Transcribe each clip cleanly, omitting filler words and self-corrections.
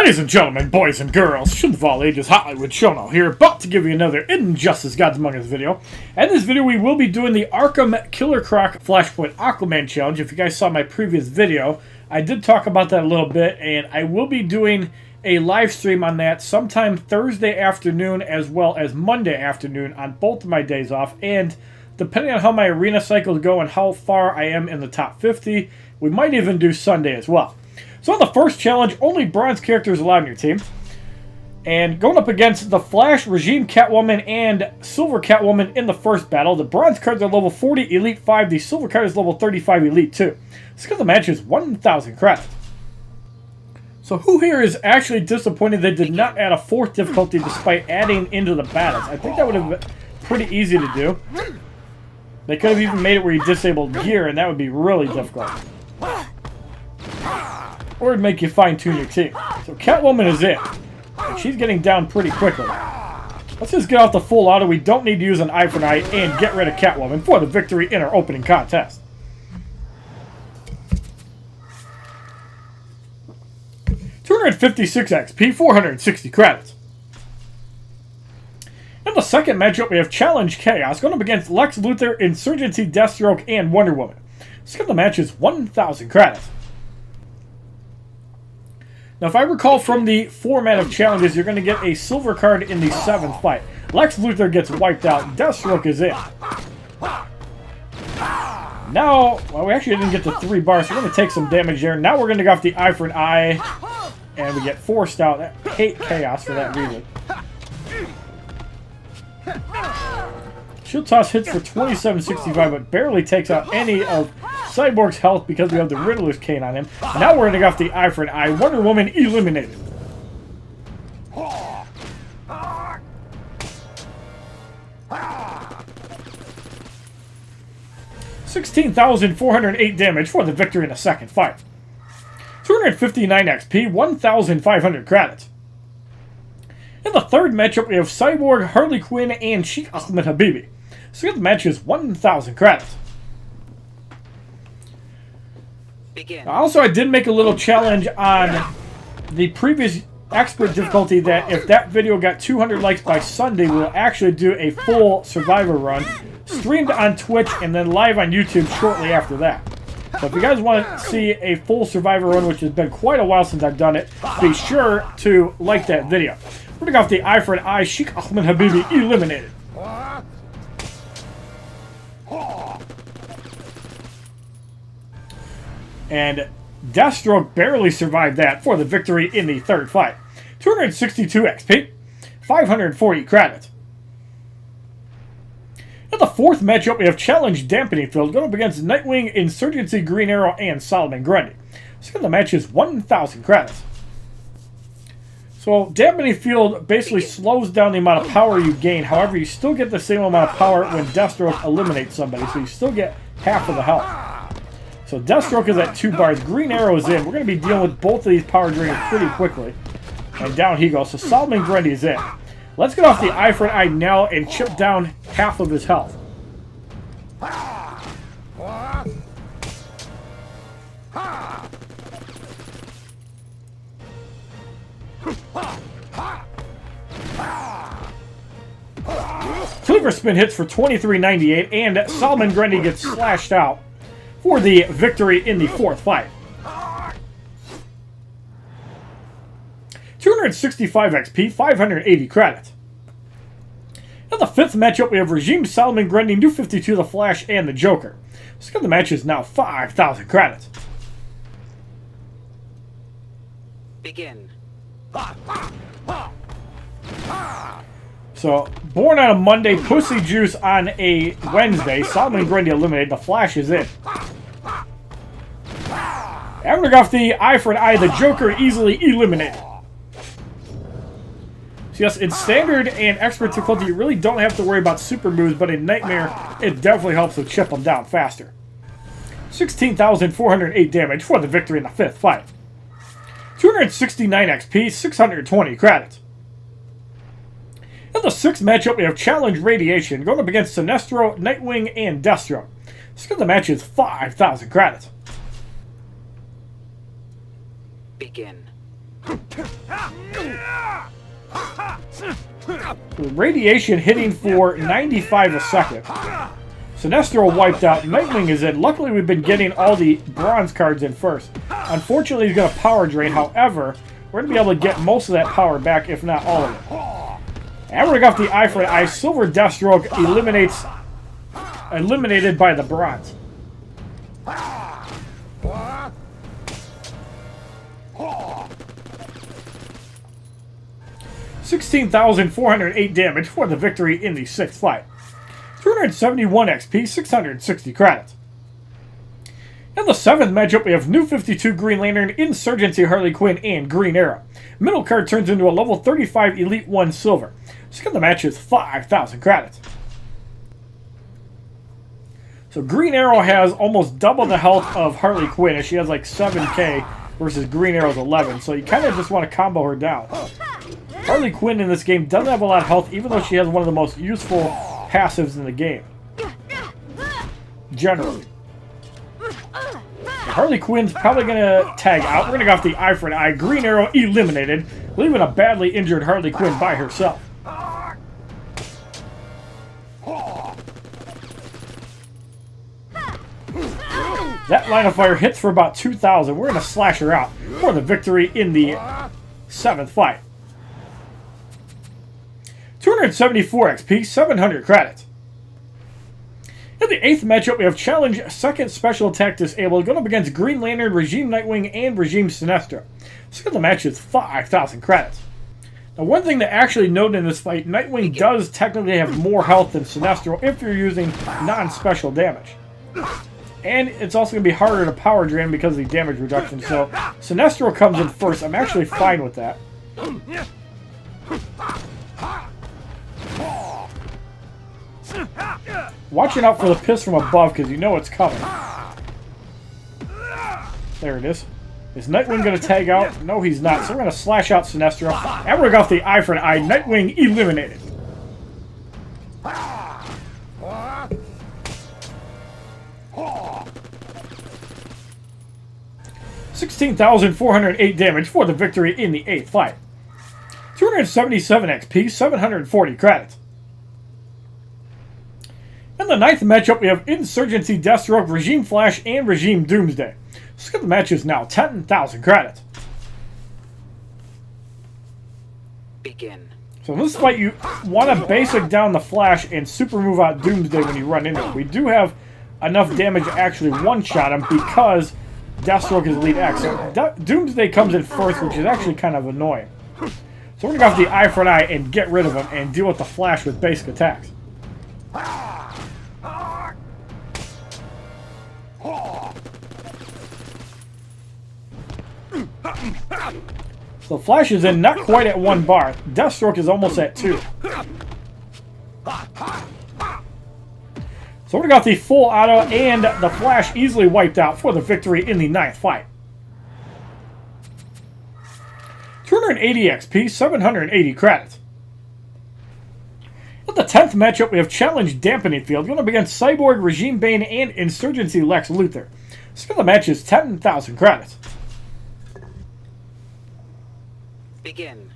Ladies and gentlemen, boys and girls, children of all ages, HollywoodShono here, about to give you another Injustice Gods Among Us video. And in this video, we will be doing the Arkham Killer Croc Flashpoint Aquaman Challenge. If you guys saw my previous video, I did talk about that a little bit, and I will be doing a live stream on that sometime Thursday afternoon as well as Monday afternoon on both of my days off. And depending on how my arena cycles go and how far I am in the top 50, we might even do Sunday as well. So in the first challenge, only bronze characters allowed in your team. And going up against the Flash, Regime Catwoman, and Silver Catwoman in the first battle. The bronze cards are level 40, Elite 5. The silver card is level 35, Elite 2. This of the match is 1,000 credits. So who here is actually disappointed they did not add a fourth difficulty despite adding into the battles? I think that would have been pretty easy to do. They could have even made it where you disabled gear, and that would be really difficult. Or it'd make you fine-tune your team. So Catwoman is it. And she's getting down pretty quickly. Let's just get off the full auto. We don't need to use an eye for an eye and get rid of Catwoman for the victory in our opening contest. $256 XP, 460 credits. In the second matchup, we have Challenge Chaos going up against Lex Luthor, Insurgency, Deathstroke, and Wonder Woman. This of the match is 1,000 credits. Now, if I recall from the format of challenges, you're going to get a silver card in the 7th fight. Lex Luthor gets wiped out. Deathstroke is in. Now, well, we actually didn't get to 3 bars, so we're going to take some damage there. Now we're going to go off the eye for an eye, and we get forced out. I hate Chaos for that reason. Shield Toss hits for 2765, but barely takes out any of Cyborg's health because we have the Riddler's cane on him. Now we're going to go off the eye for an eye. Wonder Woman eliminated. $16,408 damage for the victory in the second fight. 259 XP, 1,500 credits. In the third matchup, we have Cyborg, Harley Quinn, and Sheikh Ahmed Habibi. So the match is 1,000 credits. Begin. Also, I did make a little challenge on the previous expert difficulty that if that video got 200 likes by Sunday, we'll actually do a full Survivor run, streamed on Twitch, and then live on YouTube shortly after that. So if you guys want to see a full Survivor run, which has been quite a while since I've done it, be sure to like that video. We're going to go off the eye for an eye. Sheikh Ahmed Habibi eliminated. And Deathstroke barely survived that for the victory in the third fight. 262 XP, 540 credits. In the fourth matchup, we have Challenge Dampening Field going up against Nightwing, Insurgency, Green Arrow, and Solomon Grundy. So the match is 1,000 credits. So Dampening Field basically slows down the amount of power you gain. However, you still get the same amount of power when Deathstroke eliminates somebody. So you still get half of the health. So Deathstroke is at 2 bars. Green Arrow is in. We're going to be dealing with both of these power drains pretty quickly. And down he goes. So Solomon Grundy is in. Let's get off the eye for an eye now and chip down half of his health. Cleaver Spin hits for 2398, and Solomon Grundy gets slashed out for the victory in the fourth fight. 265 XP, 580 credits. In the fifth matchup, we have Regime, Solomon Grundy, New 52, The Flash, and the Joker. So the match is now 5,000 credits. Begin. So, born on a Monday, Pussy Juice on a Wednesday, Solomon Grundy eliminated, The Flash is in. I'm going to go off the eye for an eye, the Joker easily eliminated. So yes, in Standard and Expert difficulty, you really don't have to worry about super moves, but in Nightmare, it definitely helps to chip them down faster. 16,408 damage for the victory in the fifth fight. 269 XP, 620 credits. In the sixth matchup, we have Challenge Radiation going up against Sinestro, Nightwing, and Deathstroke. So the match is 5,000 credits. Begin. Radiation hitting for 95 a second. Sinestro wiped out. Nightwing is in. Luckily, we've been getting all the bronze cards in first. Unfortunately, he's going to power drain. However, we're going to be able to get most of that power back, if not all of it. And we're going to go off the eye for an eye. Silver Deathstroke eliminated by the bronze. 16,408 damage for the victory in the sixth fight. 271 XP, 660 credits. In the seventh matchup, we have New 52 Green Lantern, Insurgency Harley Quinn, and Green Arrow. Middle card turns into a level 35 Elite 1 Silver. Second the match is 5,000 credits. So Green Arrow has almost double the health of Harley Quinn, and she has like 7k versus Green Arrow's 11, so you kind of just want to combo her down. Harley Quinn in this game doesn't have a lot of health, even though she has one of the most useful passives in the game. Generally. Harley Quinn's probably going to tag out. We're going to go off the eye for an eye. Green Arrow eliminated, leaving a badly injured Harley Quinn by herself. That line of fire hits for about 2,000. We're going to slash her out for the victory in the seventh fight. 274 XP, 700 credits. In the eighth matchup, we have Challenge Second Special Attack Disabled, going up against Green Lantern, Regime Nightwing, and Regime Sinestro. Second the match is 5,000 credits. Now, one thing to actually note in this fight, Nightwing does technically have more health than Sinestro if you're using non-special damage. And it's also going to be harder to power drain because of the damage reduction, so Sinestro comes in first. I'm actually fine with that. Watching out for the piss from above because you know it's coming. There it is. Is Nightwing going to tag out? No, he's not. So we're going to slash out Sinestro. And we're going to go off the eye for an eye. Nightwing eliminated. 16,408 damage for the victory in the eighth fight. 277 XP, 740 credits. In the ninth matchup, we have Insurgency Deathstroke, Regime Flash, and Regime Doomsday. So the match is now 10,000 credits. Begin. So in this fight, you want to basic down the Flash and super move out Doomsday when you run into it. We do have enough damage to actually one-shot him because Deathstroke is Elite X. So Doomsday comes in first, which is actually kind of annoying. So we're going to go off the eye for an eye and get rid of him and deal with the Flash with basic attacks. So Flash is in not quite at 1 bar. Deathstroke is almost at 2. So we got the full auto and the Flash easily wiped out for the victory in the ninth fight. 280 XP, 780 credits. In the 10th matchup, we have Challenge Dampening Field going up against Cyborg, Regime Bane, and Insurgency Lex Luthor. So the match is 10,000 credits. Begin.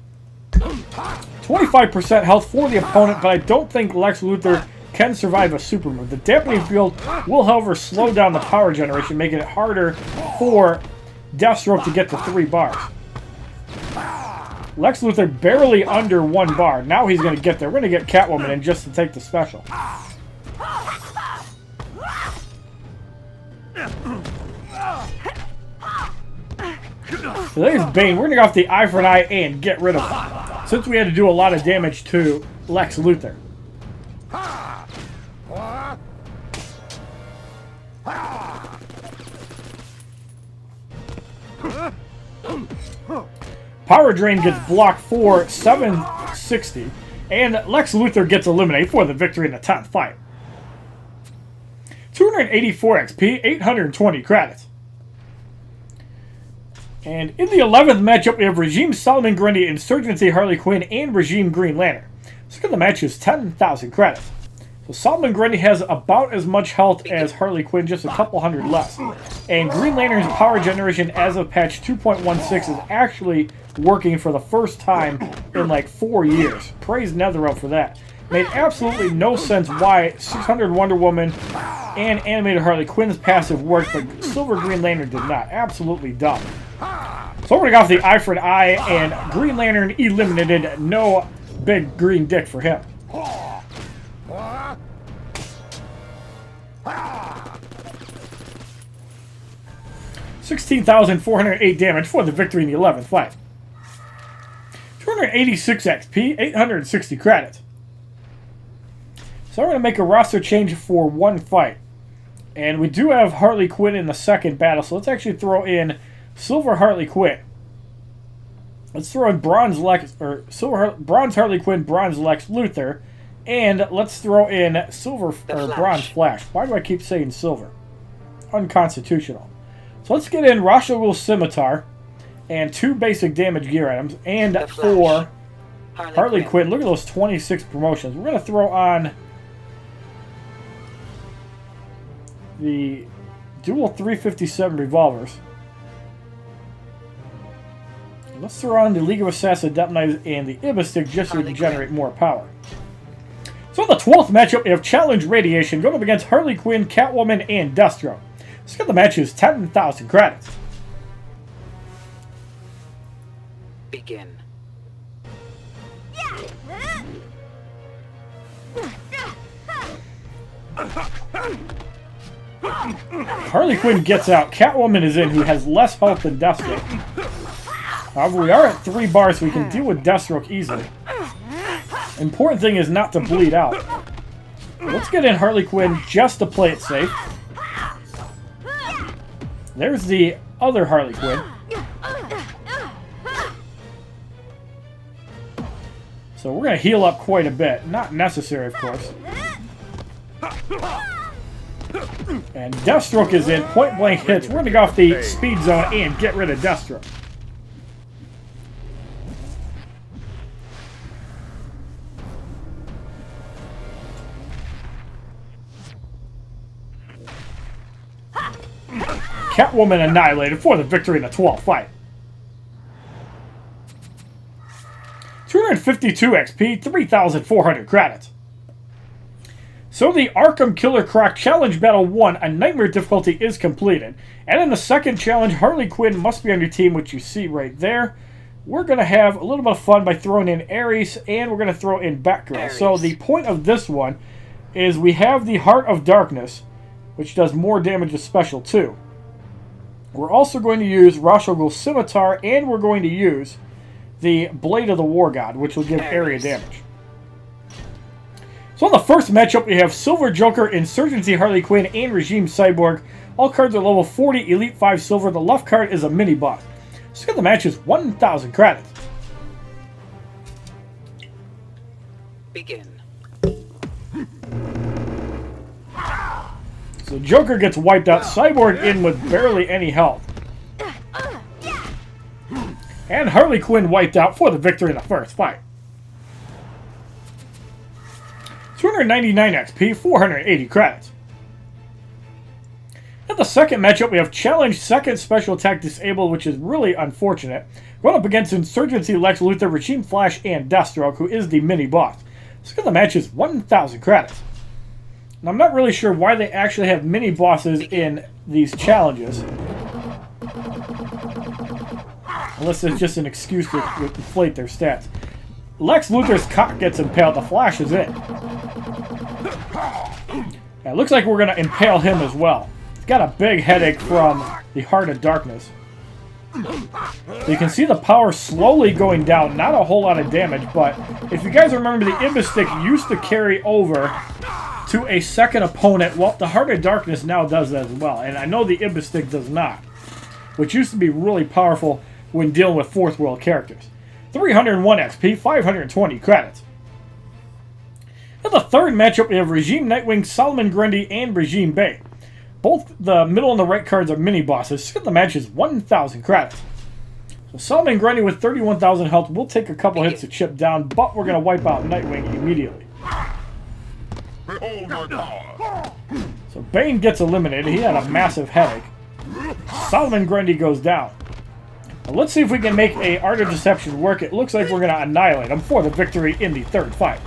25% health for the opponent, but I don't think Lex Luthor can survive a super move. The Dampening Field will, however, slow down the power generation, making it harder for Deathstroke to get to 3 bars. Lex Luthor barely under 1 bar. Now he's going to get there. We're going to get Catwoman in just to take the special. So there's Bane. We're going to go off the eye for an eye and get rid of him, since we had to do a lot of damage to Lex Luthor. Power Drain gets blocked for 760, and Lex Luthor gets eliminated for the victory in the 10th fight. 284 XP, 820 credits. And in the 11th matchup, we have Regime Solomon Grundy, Insurgency Harley Quinn, and Regime Green Lantern. So the match is 10,000 credits. So Solomon Grundy has about as much health as Harley Quinn, just a couple hundred less. And Green Lantern's power generation as of patch 2.16 is actually working for the first time in like 4 years. Praise NetherRealm for that. Made absolutely no sense why 600 Wonder Woman and animated Harley Quinn's passive worked, but Silver Green Lantern did not. Absolutely dumb. So we're going to go off the eye for an eye, and Green Lantern eliminated. No big green dick for him. 16,408 damage for the victory in the 11th fight. 286 XP, 860 credits. So we're going to make a roster change for one fight. And we do have Harley Quinn in the second battle, so let's actually throw in Silver Harley Quinn. Let's throw in Bronze Harley Quinn, Bronze Lex Luthor, and let's throw in Bronze Flash. Why do I keep saying silver? Unconstitutional. So let's get in Ra's al Ghul Scimitar and 2 basic damage gear items, and for Harley Quinn, look at those 26 promotions. We're going to throw on the dual 357 revolvers. Let's throw on the League of Assassin Depth Knives and the Ibistic just so we can generate more power. So in the 12th matchup, we have Challenge Radiation going up against Harley Quinn, Catwoman, and Deathstroke. Let's get the matches 10,000 credits. Begin. Harley Quinn gets out. Catwoman is in, who has less health than Deathstroke. However, we are at 3 bars, so we can deal with Deathstroke easily. Important thing is not to bleed out. Let's get in Harley Quinn just to play it safe. There's the other Harley Quinn. So we're going to heal up quite a bit. Not necessary, of course. And Deathstroke is in. Point blank hits. We're going to go off the speed zone and get rid of Deathstroke. Catwoman annihilated for the victory in the 12th fight. 252 XP, 3,400 credits. So the Arkham Killer Croc Challenge Battle 1, a Nightmare difficulty, is completed. And in the second challenge, Harley Quinn must be on your team, which you see right there. We're going to have a little bit of fun by throwing in Ares, and we're going to throw in Batgirl. So the point of this one is we have the Heart of Darkness, which does more damage to Special 2. We're also going to use Ra's al Ghul Scimitar, and we're going to use the Blade of the War God, which will give area damage. So in the first matchup, we have Silver Joker, Insurgency Harley Quinn, and Regime Cyborg. All cards are level 40, Elite 5 Silver. The left card is a mini-boss. Let's get the matches 1,000 credits. Begin. So Joker gets wiped out. Cyborg in with barely any health. And Harley Quinn wiped out for the victory in the first fight. 299 XP, 480 credits. In the second matchup, we have Challenge Second Special Attack Disabled, which is really unfortunate. Going up against Insurgency Lex Luthor, Regime Flash, and Deathstroke, who is the mini-boss. Let's get the matches 1,000 credits. And I'm not really sure why they actually have mini-bosses in these challenges. Unless it's just an excuse to inflate their stats. Lex Luthor's cock gets impaled. The Flash is in. And it looks like we're going to impale him as well. He's got a big headache from the Heart of Darkness. You can see the power slowly going down. Not a whole lot of damage, but if you guys remember, the Ibistic used to carry over to a second opponent. Well, the Heart of Darkness now does that as well. And I know the Ibistic does not, which used to be really powerful when dealing with fourth world characters. 301 XP, 520 credits. In the third matchup, we have Regime Nightwing, Solomon Grundy, and Regime Bane. Both the middle and the right cards are mini-bosses. Let's get the matches 1,000 credits. So Solomon Grundy with 31,000 health will take a couple hits to chip down, but we're going to wipe out Nightwing immediately. Behold my power. So Bane gets eliminated. He had a massive headache. Solomon Grundy goes down. Well, let's see if we can make a Art of Deception work. It looks like we're going to annihilate him for the victory in the third fight.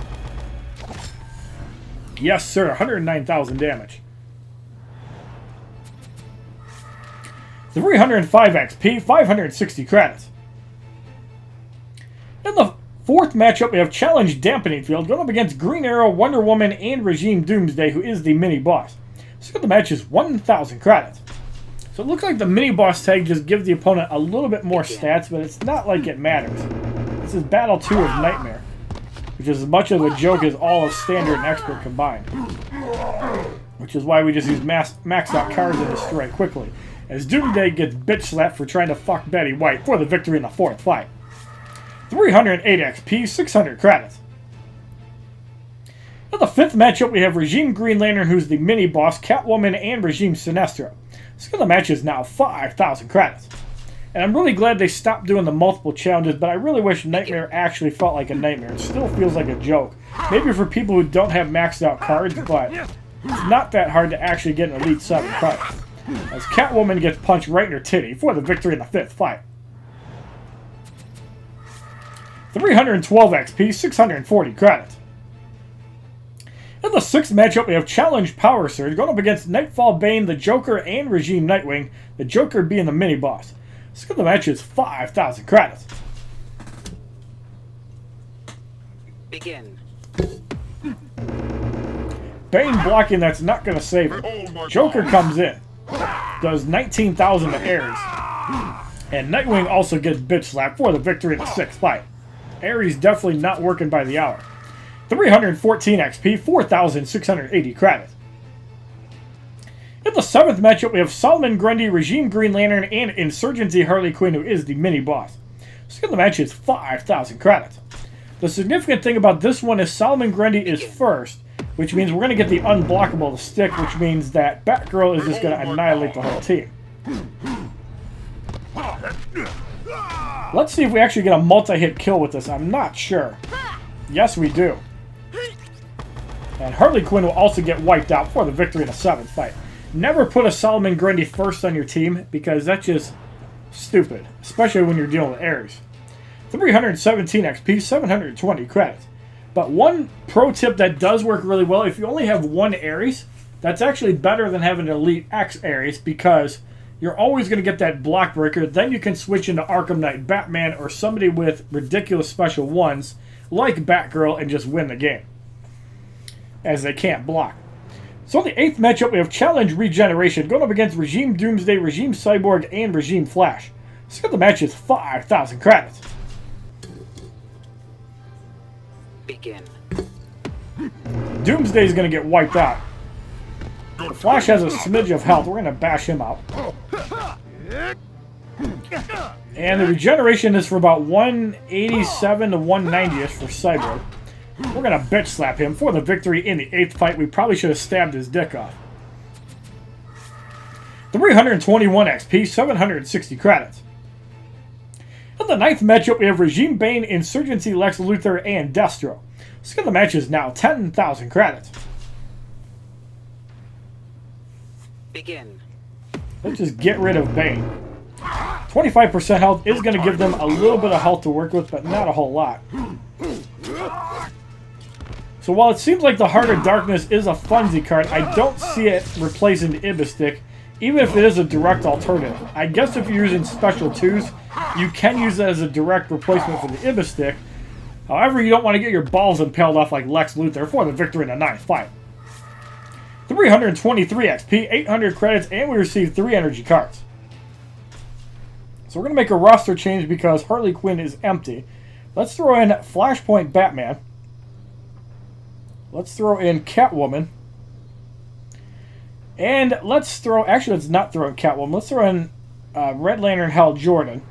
Yes, sir. 109,000 damage. 305 XP, 560 credits. In the fourth matchup, we have Challenge Dampening Field going up against Green Arrow, Wonder Woman, and Regime Doomsday, who is the mini-boss. So the match is 1,000 credits. So it looks like the mini-boss tag just gives the opponent a little bit more stats, but it's not like it matters. This is Battle 2 of Nightmare, which is as much of a joke as all of Standard and Expert combined. Which is why we just use maxed out cards and destroy quickly. As Doomsday gets bitch slapped for trying to fuck Betty White for the victory in the fourth fight. 308 XP, 600 credits. In the fifth matchup, we have Regime Green Lantern, who's the mini-boss, Catwoman, and Regime Sinestro. So the match is now 5,000 credits. And I'm really glad they stopped doing the multiple challenges, but I really wish Nightmare actually felt like a nightmare. It still feels like a joke. Maybe for people who don't have maxed out cards, but it's not that hard to actually get an Elite 7 card. As Catwoman gets punched right in her titty for the victory in the fifth fight. 312 XP, 640 credits. In the sixth matchup, we have Challenge Power Surge going up against Nightfall Bane, the Joker, and Regime Nightwing, the Joker being the mini-boss. So the match is 5,000 credits. Begin. Bane blocking, that's not going to save him. Joker comes in. Does 19,000 to Ares. And Nightwing also gets bitch slapped for the victory in the sixth fight. Ares definitely not working by the hour. 314 XP, 4,680 credits. In the seventh matchup, we have Solomon Grundy, Regime Green Lantern, and Insurgency Harley Quinn, who is the mini-boss. So the match is 5,000 credits. The significant thing about this one is Solomon Grundy is first, which means we're going to get the unblockable to stick, which means that Batgirl is just going to annihilate the whole team. Let's see if we actually get a multi-hit kill with this. I'm not sure. Yes, we do. And Harley Quinn will also get wiped out for the victory in the seventh fight. Never put a Solomon Grundy first on your team, because that's just stupid, especially when you're dealing with Ares. 317 XP, 720 credits. But one pro tip that does work really well, if you only have one Ares, that's actually better than having an Elite X Ares, because you're always going to get that block breaker. Then you can switch into Arkham Knight Batman or somebody with ridiculous special ones like Batgirl and just win the game, as they can't block. So in the eighth matchup, we have Challenge Regeneration going up against Regime Doomsday, Regime Cyborg, and Regime Flash. So the match is 5,000 credits. Begin. Doomsday's going to get wiped out. The Flash has a smidge of health. We're going to bash him out. And the regeneration is for about 187 to 190-ish for Cyborg. We're going to bitch slap him for the victory in the eighth fight. We probably should have stabbed his dick off. 321 XP, 760 credits. In the ninth matchup, we have Regime Bane, Insurgency Lex Luthor, and Deathstroke. So the match is now 10,000 credits. Begin. Let's just get rid of Bane. 25% health is going to give them a little bit of health to work with, but not a whole lot. So while it seems like the Heart of Darkness is a funsy card, I don't see it replacing the Ibistic, even if it is a direct alternative. I guess if you're using Special 2s, you can use that as a direct replacement for the Ibistic. However, you don't want to get your balls impaled off like Lex Luthor for the victory in the ninth fight. 323 XP, 800 credits, and we receive 3 energy cards. So we're going to make a roster change because Harley Quinn is empty. Let's throw in Flashpoint Batman. Let's throw in Catwoman. And let's throw... Actually, let's not throw in Catwoman. Let's throw in Red Lantern Hal Jordan.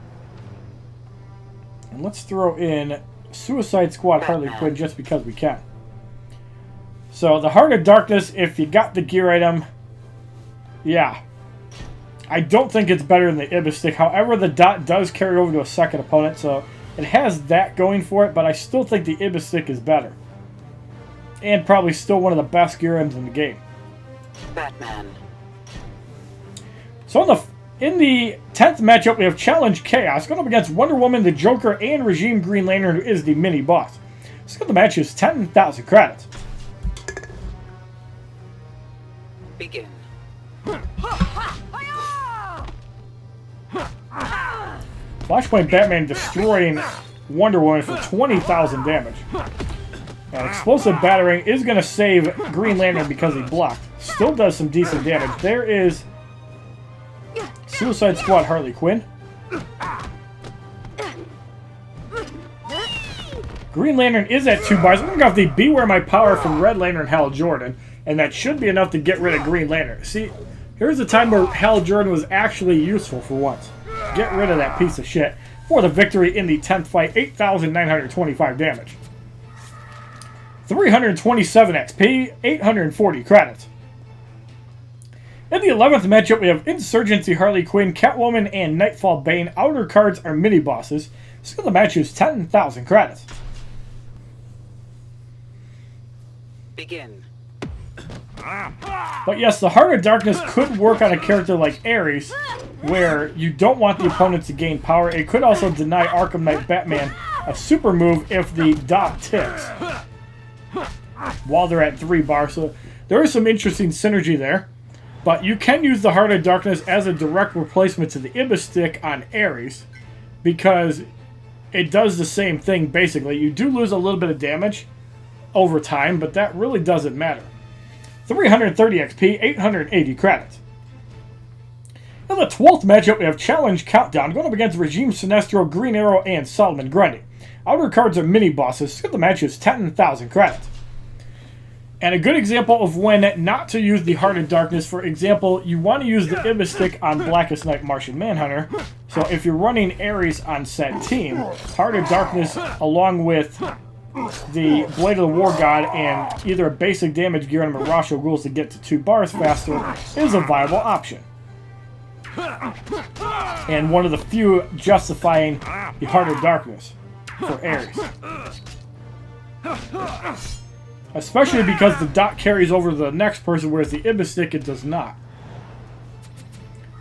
And let's throw in Suicide Squad Harley Quinn just because we can. So, the Heart of Darkness, if you got the gear item, yeah. I don't think it's better than the Ibistic. However, the dot does carry over to a second opponent, so it has that going for it, but I still think the Ibistic is better. And probably still one of the best gear items in the game. Batman. So in the In the 10th matchup, we have Challenge Chaos going up against Wonder Woman, the Joker, and Regime Green Lantern, who is the mini-boss. So the match is 10,000 credits. Begin. Flashpoint Batman destroying Wonder Woman for 20,000 damage. And Explosive Battering is going to save Green Lantern because he blocked. Still does some decent damage. There is Suicide Squad Harley Quinn. Green Lantern is at 2 bars. We're going to go off the Beware My Power from Red Lantern Hal Jordan. And that should be enough to get rid of Green Lantern. See, here's a time where Hal Jordan was actually useful for once. Get rid of that piece of shit for the victory in the 10th fight. 8,925 damage. 327 XP, 840 credits. In the 11th matchup, we have Insurgency Harley Quinn, Catwoman, and Nightfall Bane. Outer cards are mini-bosses. So the match is 10,000 credits. Begin. But yes, the Heart of Darkness could work on a character like Ares, where you don't want the opponent to gain power. It could also deny Arkham Knight Batman a super move if the dot ticks while they're at 3 bars. So there is some interesting synergy there. But you can use the Heart of Darkness as a direct replacement to the Ibis Stick on Ares, because it does the same thing basically. You do lose a little bit of damage over time, but that really doesn't matter. 330 XP, 880 credits. In the 12th matchup, we have Challenge Countdown going up against Regime Sinestro, Green Arrow, and Solomon Grundy. Outer cards are mini-bosses, so the match is 10,000 credits. And a good example of when not to use the Heart of Darkness, for example, you want to use the Ibis Stick on Blackest Night Martian Manhunter. So if you're running Ares on said team, Heart of Darkness along with the Blade of the War God and either a basic damage gear and Mirage rules to get to 2 bars faster is a viable option. And one of the few justifying the Heart of Darkness for Ares. Especially because the dot carries over to the next person, whereas the Ibis Stick, it does not.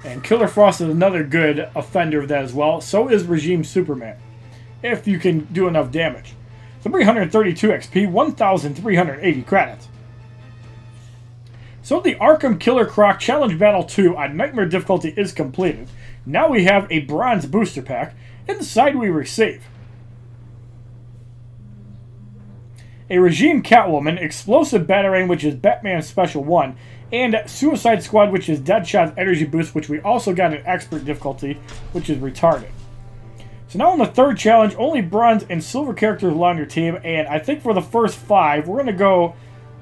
And Killer Frost is another good offender of that as well. So is Regime Superman, if you can do enough damage. 332 XP, 1,380 credits. So the Arkham Killer Croc Challenge Battle 2 on Nightmare difficulty is completed. Now we have a bronze booster pack. Inside we receive a Regime Catwoman, Explosive Batarang, which is Batman Special 1, and Suicide Squad, which is Deadshot's Energy Boost, which we also got an Expert difficulty, which is retarded. So now on the 3rd challenge, only bronze and silver characters along your team, and I think for the first 5, we're going to go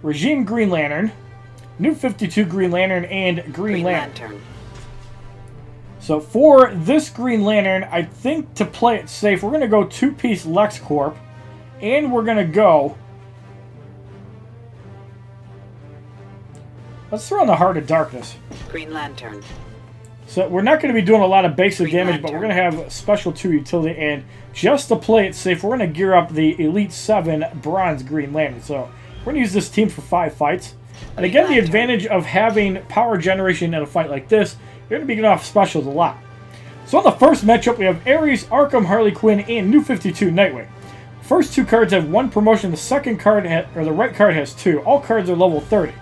Regime Green Lantern, New 52 Green Lantern, and Green Lantern. So for this Green Lantern, I think to play it safe, we're going to go 2-piece LexCorp, and we're going to go... Let's throw on the Heart of Darkness. Green Lantern. So we're not going to be doing a lot of basic damage, but we're going to have Special 2 utility, and just to play it safe, we're going to gear up the Elite 7 Bronze Green Lantern. So we're going to use this team for 5 fights. And again, the advantage of having power generation in a fight like this, you're going to be getting off specials a lot. So in the first matchup, we have Ares, Arkham, Harley Quinn, and New 52 Nightwing. First 2 cards have 1 promotion. The second card, or the right card, has 2. All cards are level 30.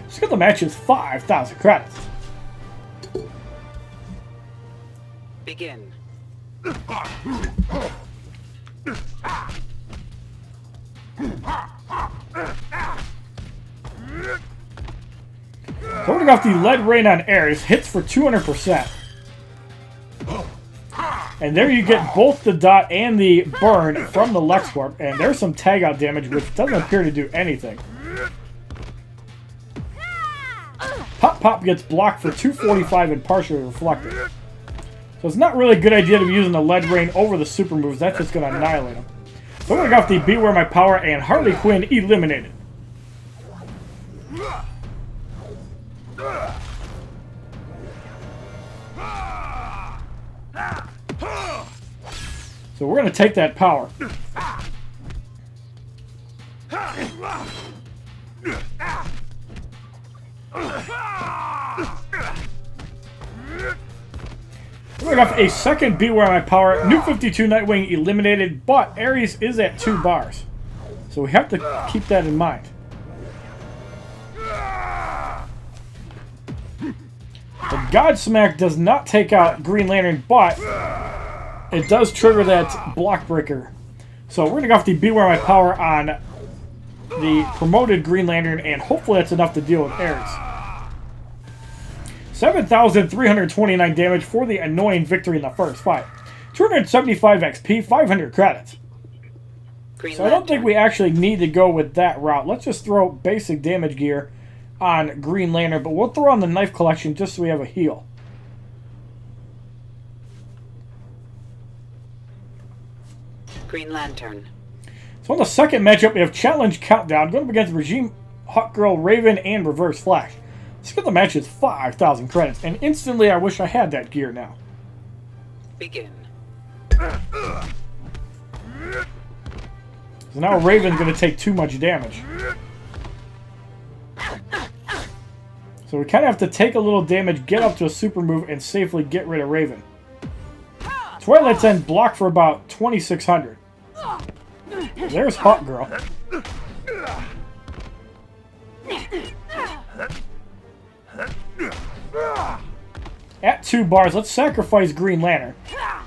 So the match is 5,000 credits. Begin. So we're going to go off the Lead Rain on Ares. Hits for 200%. And there you get both the dot and the burn from the LexCorp. And there's some tag out damage, which doesn't appear to do anything. Pop Pop gets blocked for 245 and partially reflected. So it's not really a good idea to be using the Lead Rain over the super moves. That's just going to annihilate them. So we're going to go off the Beware My Power and Harley Quinn eliminated. So we're going to take that power. We're going off a second Beware My Power. New 52 Nightwing eliminated, but Ares is at 2 bars. So we have to keep that in mind. The Godsmack does not take out Green Lantern, but it does trigger that block breaker. So we're going to go off the Beware My Power on the promoted Green Lantern, and hopefully that's enough to deal with Ares. 7,329 damage for the annoying victory in the first fight. 275 XP, 500 credits. So I don't think we actually need to go with that route. Let's just throw basic damage gear on Green Lantern, but we'll throw on the knife collection just so we have a heal. Green Lantern. So in the second matchup, we have Challenge Countdown, going up against Regime, Hawkgirl, Raven, and Reverse Flash. Let's get the match is 5,000 credits, and instantly I wish I had that gear now. Begin. So now Raven's going to take too much damage. So we kind of have to take a little damage, get up to a super move, and safely get rid of Raven. Twilight's End block for about 2,600. There's Hawkgirl. At 2 bars, let's sacrifice Green Lantern.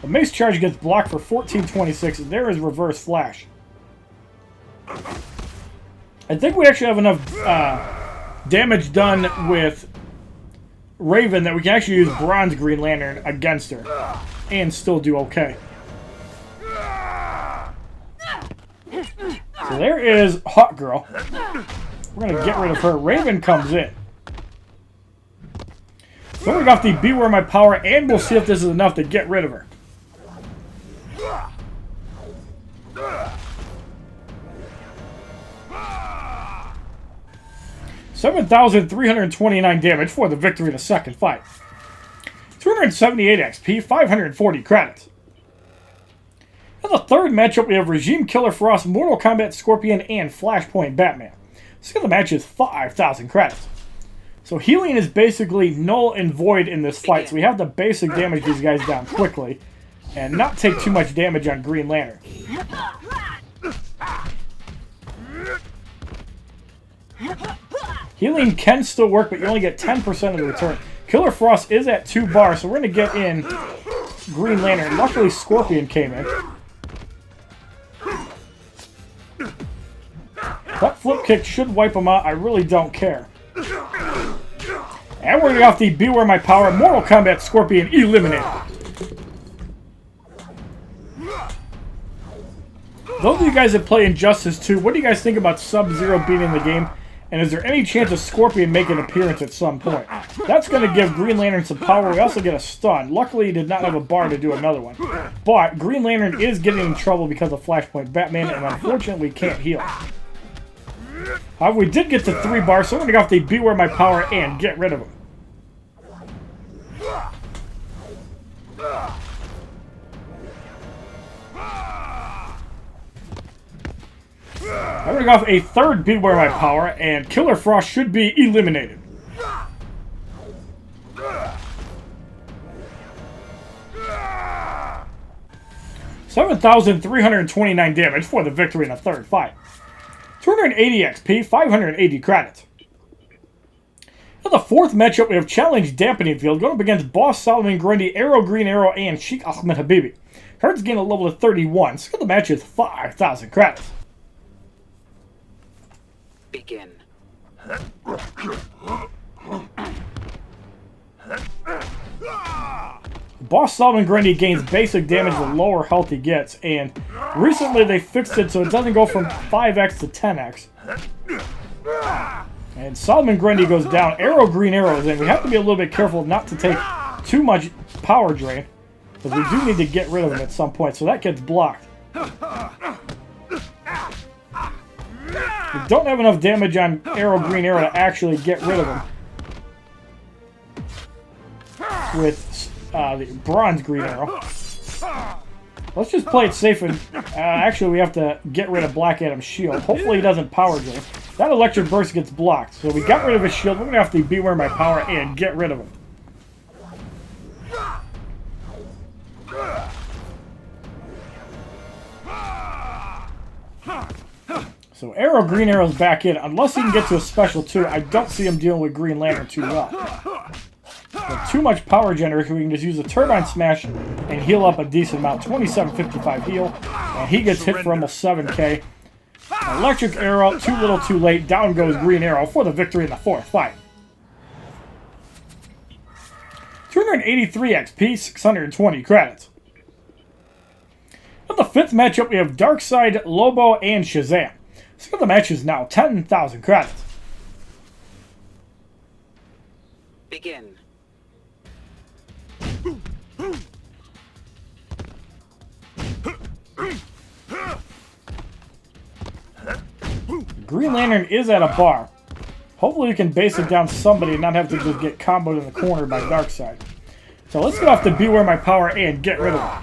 The Mace Charge gets blocked for 1426. There is Reverse Flash. I think we actually have enough damage done with Raven that we can actually use Bronze Green Lantern against her and still do okay. So there is Hawkgirl. We're going to get rid of her. Raven comes in. So we're going to have to Beware My Power, and we'll see if this is enough to get rid of her. $7,329 damage for the victory in the second fight. 278 XP, 540 credits. In the third matchup, we have Regime Killer Frost, Mortal Kombat Scorpion, and Flashpoint Batman. Let's get the match is 5,000 credits. So healing is basically null and void in this fight, so we have to basic damage these guys down quickly and not take too much damage on Green Lantern. Healing can still work, but you only get 10% of the return. Killer Frost is at 2 bars, so we're going to get in Green Lantern. Luckily, Scorpion came in. That flip kick should wipe him out. I really don't care. And we're going to go off the Beware My Power. Mortal Kombat Scorpion eliminated. Those of you guys that play Injustice 2, what do you guys think about Sub-Zero being in the game? And is there any chance of Scorpion making an appearance at some point? That's going to give Green Lantern some power. We also get a stun. Luckily, he did not have a bar to do another one. But Green Lantern is getting in trouble because of Flashpoint Batman, and unfortunately can't heal. However, we did get to 3 bars, so we're going to go off the Beware My Power and get rid of him. I'm going to go off a third Beware My Power, and Killer Frost should be eliminated. $7,329 damage for the victory in the third fight. 280 XP, 580 credits. In the fourth matchup, we have Challenge Dampening Field going up against Boss Solomon Grundy, Arrow Green Arrow, and Sheikh Ahmed Habibi. Cards gain a level of 31, so the match is 5,000 credits. Begin. Boss Solomon Grundy gains basic damage the lower health he gets, and recently they fixed it so it doesn't go from 5x to 10x. And Solomon Grundy goes down. Arrow Green Arrow is in. We have to be a little bit careful not to take too much power drain, because we do need to get rid of him at some point, so that gets blocked. We don't have enough damage on Arrow Green Arrow to actually get rid of him with the Bronze Green Arrow. Let's just play it safe and actually we have to get rid of Black Adam's shield. Hopefully he doesn't power drain. That electric burst gets blocked, so we got rid of his shield. We're going to have to Beware My Power and get rid of him. So Arrow, Green Arrow's back in. Unless he can get to a special 2, I don't see him dealing with Green Lantern too well. With too much power generation, we can just use a Turbine Smash and heal up a decent amount. 2755 heal. And he gets hit for almost 7k. Electric Arrow, too little too late. Down goes Green Arrow for the victory in the 4th fight. 283 XP, 620 credits. In the 5th matchup, we have Darkseid, Lobo, and Shazam. So the match is now 10,000 credits. Begin. Green Lantern is at a bar. Hopefully we can base it down somebody and not have to just get comboed in the corner by Darkseid. So let's get off the Beware My Power and get rid of him.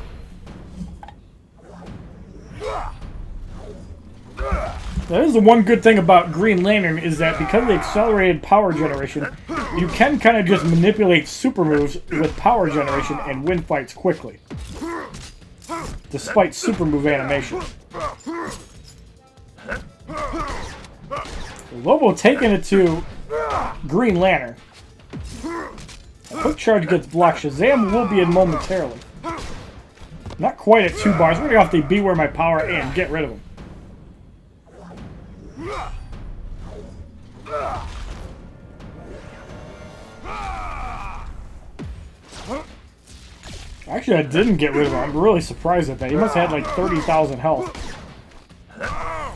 That is the one good thing about Green Lantern is that because of the accelerated power generation, you can kind of just manipulate super moves with power generation and win fights quickly. Despite super move animation. Lobo taking it to Green Lantern. A quick charge gets blocked. Shazam will be in momentarily. Not quite at 2 bars. We're going to have to Beware My Power and get rid of him. Actually, I didn't get rid of him. I'm really surprised at that. He must have had like 30,000 health.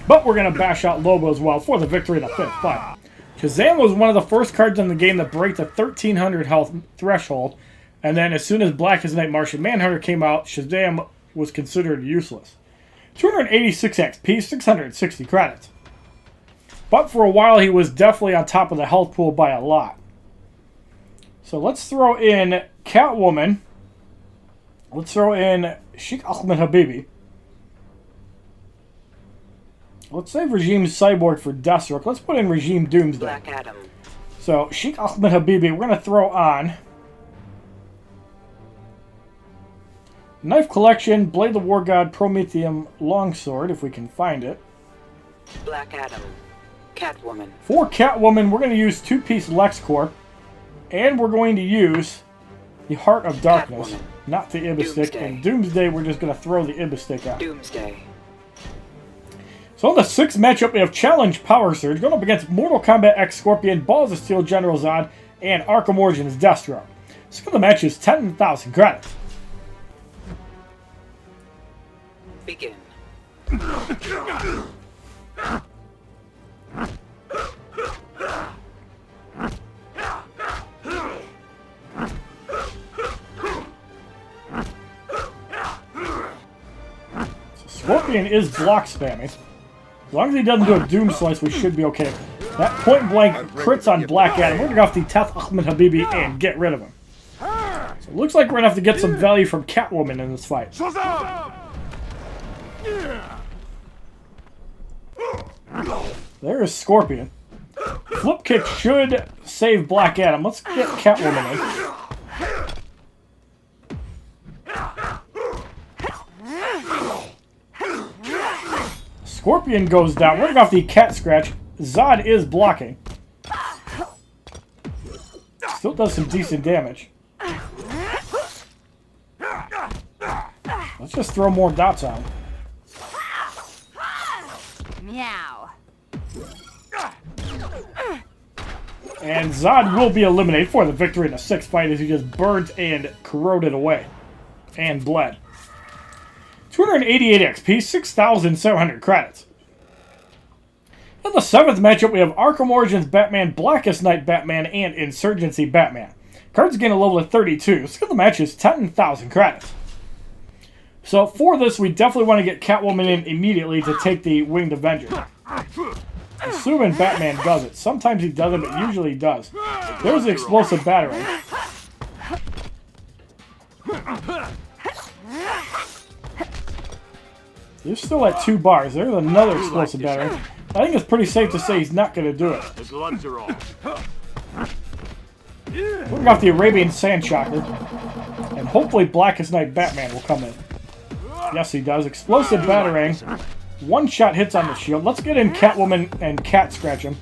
But we're going to bash out Lobo as well for the victory in the 5th fight. Shazam was one of the first cards in the game that break the 1,300 health threshold. And then as soon as Blackest Night Martian Manhunter came out, Shazam was considered useless. 286 XP, 660 credits. But for a while, he was definitely on top of the health pool by a lot. So let's throw in Catwoman. Let's throw in Sheikh Ahmed Habibi. Let's save Regime Cyborg for Deathstroke. Let's put in Regime Doomsday. Black Adam. So, Sheikh Ahmed Habibi, we're going to throw on Knife Collection, Blade the War God, Prometheum Longsword, if we can find it. Black Adam. Catwoman. For Catwoman, we're going to use 2-piece LexCorp, and we're going to use the Heart of Darkness, Catwoman. not the Ibis Stick. Doomsday. And Doomsday, we're just going to throw the Ibis Stick out. Doomsday. So in the 6th matchup, we have Challenge Power Surge going up against Mortal Kombat X Scorpion, Balls of Steel General Zod, and Arkham Origins Deathstroke. So the match is 10,000 credits. Begin. Scorpion is block spamming. As long as he doesn't do a Doom Slice, we should be okay. That point blank crits on Black Adam. We're going to go off the Teth Ahmed Habibi and get rid of him. So it looks like we're going to have to get some value from Catwoman in this fight. There is Scorpion. Flip kick should save Black Adam. Let's get Catwoman in. Scorpion goes down. We're going off the Cat Scratch. Zod is blocking. Still does some decent damage. Let's just throw more dots on him. Meow. And Zod will be eliminated for the victory in the 6th fight as he just burnt and corroded away. And bled. 288 XP, 6,700 credits. In the 7th matchup, we have Arkham Origins Batman, Blackest Night Batman, and Insurgency Batman. Cards gain a level of 32, so the match is 10,000 credits. So for this, we definitely want to get Catwoman in immediately to take the Winged Avenger. Assuming Batman does it. Sometimes he doesn't, but usually he does. There's the explosive battering. He's still at 2 bars. There's another explosive battering. I think it's pretty safe to say he's not going to do it. The gloves are off. We're off the Arabian Sand Shocker. And hopefully Blackest Night Batman will come in. Yes, he does. Explosive battering. One shot hits on the shield. Let's get in Catwoman and Cat scratch him.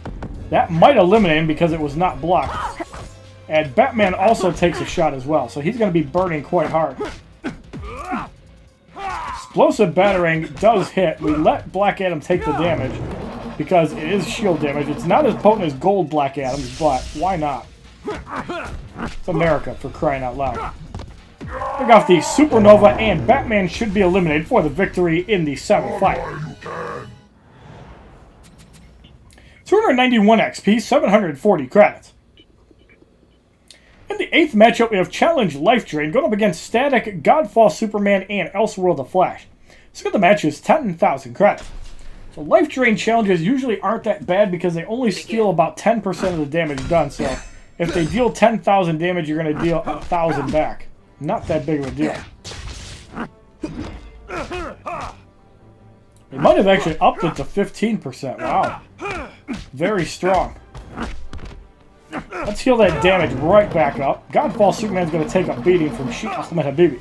That might eliminate him because it was not blocked. And Batman also takes a shot as well, so he's going to be burning quite hard. Explosive Batarang does hit. We let Black Adam take the damage because it is shield damage. It's not as potent as Gold Black Adam, but why not? It's America, for crying out loud. Pick off the Supernova, and Batman should be eliminated for the victory in the 7th fight. 291 XP, 740 credits. In the 8th matchup, we have Challenge Life Drain going up against Static, Godfall Superman, and Elseworld the Flash. So the match is 10,000 credits. So Life Drain challenges usually aren't that bad because they only steal about 10% of the damage done. So if they deal 10,000 damage, you're going to deal 1,000 back. Not that big of a deal. They might have actually upped it to 15%. Wow. Very strong. Let's heal that damage right back up. Godfall Superman's going to take a beating from Sheikh Ahmed Habibi.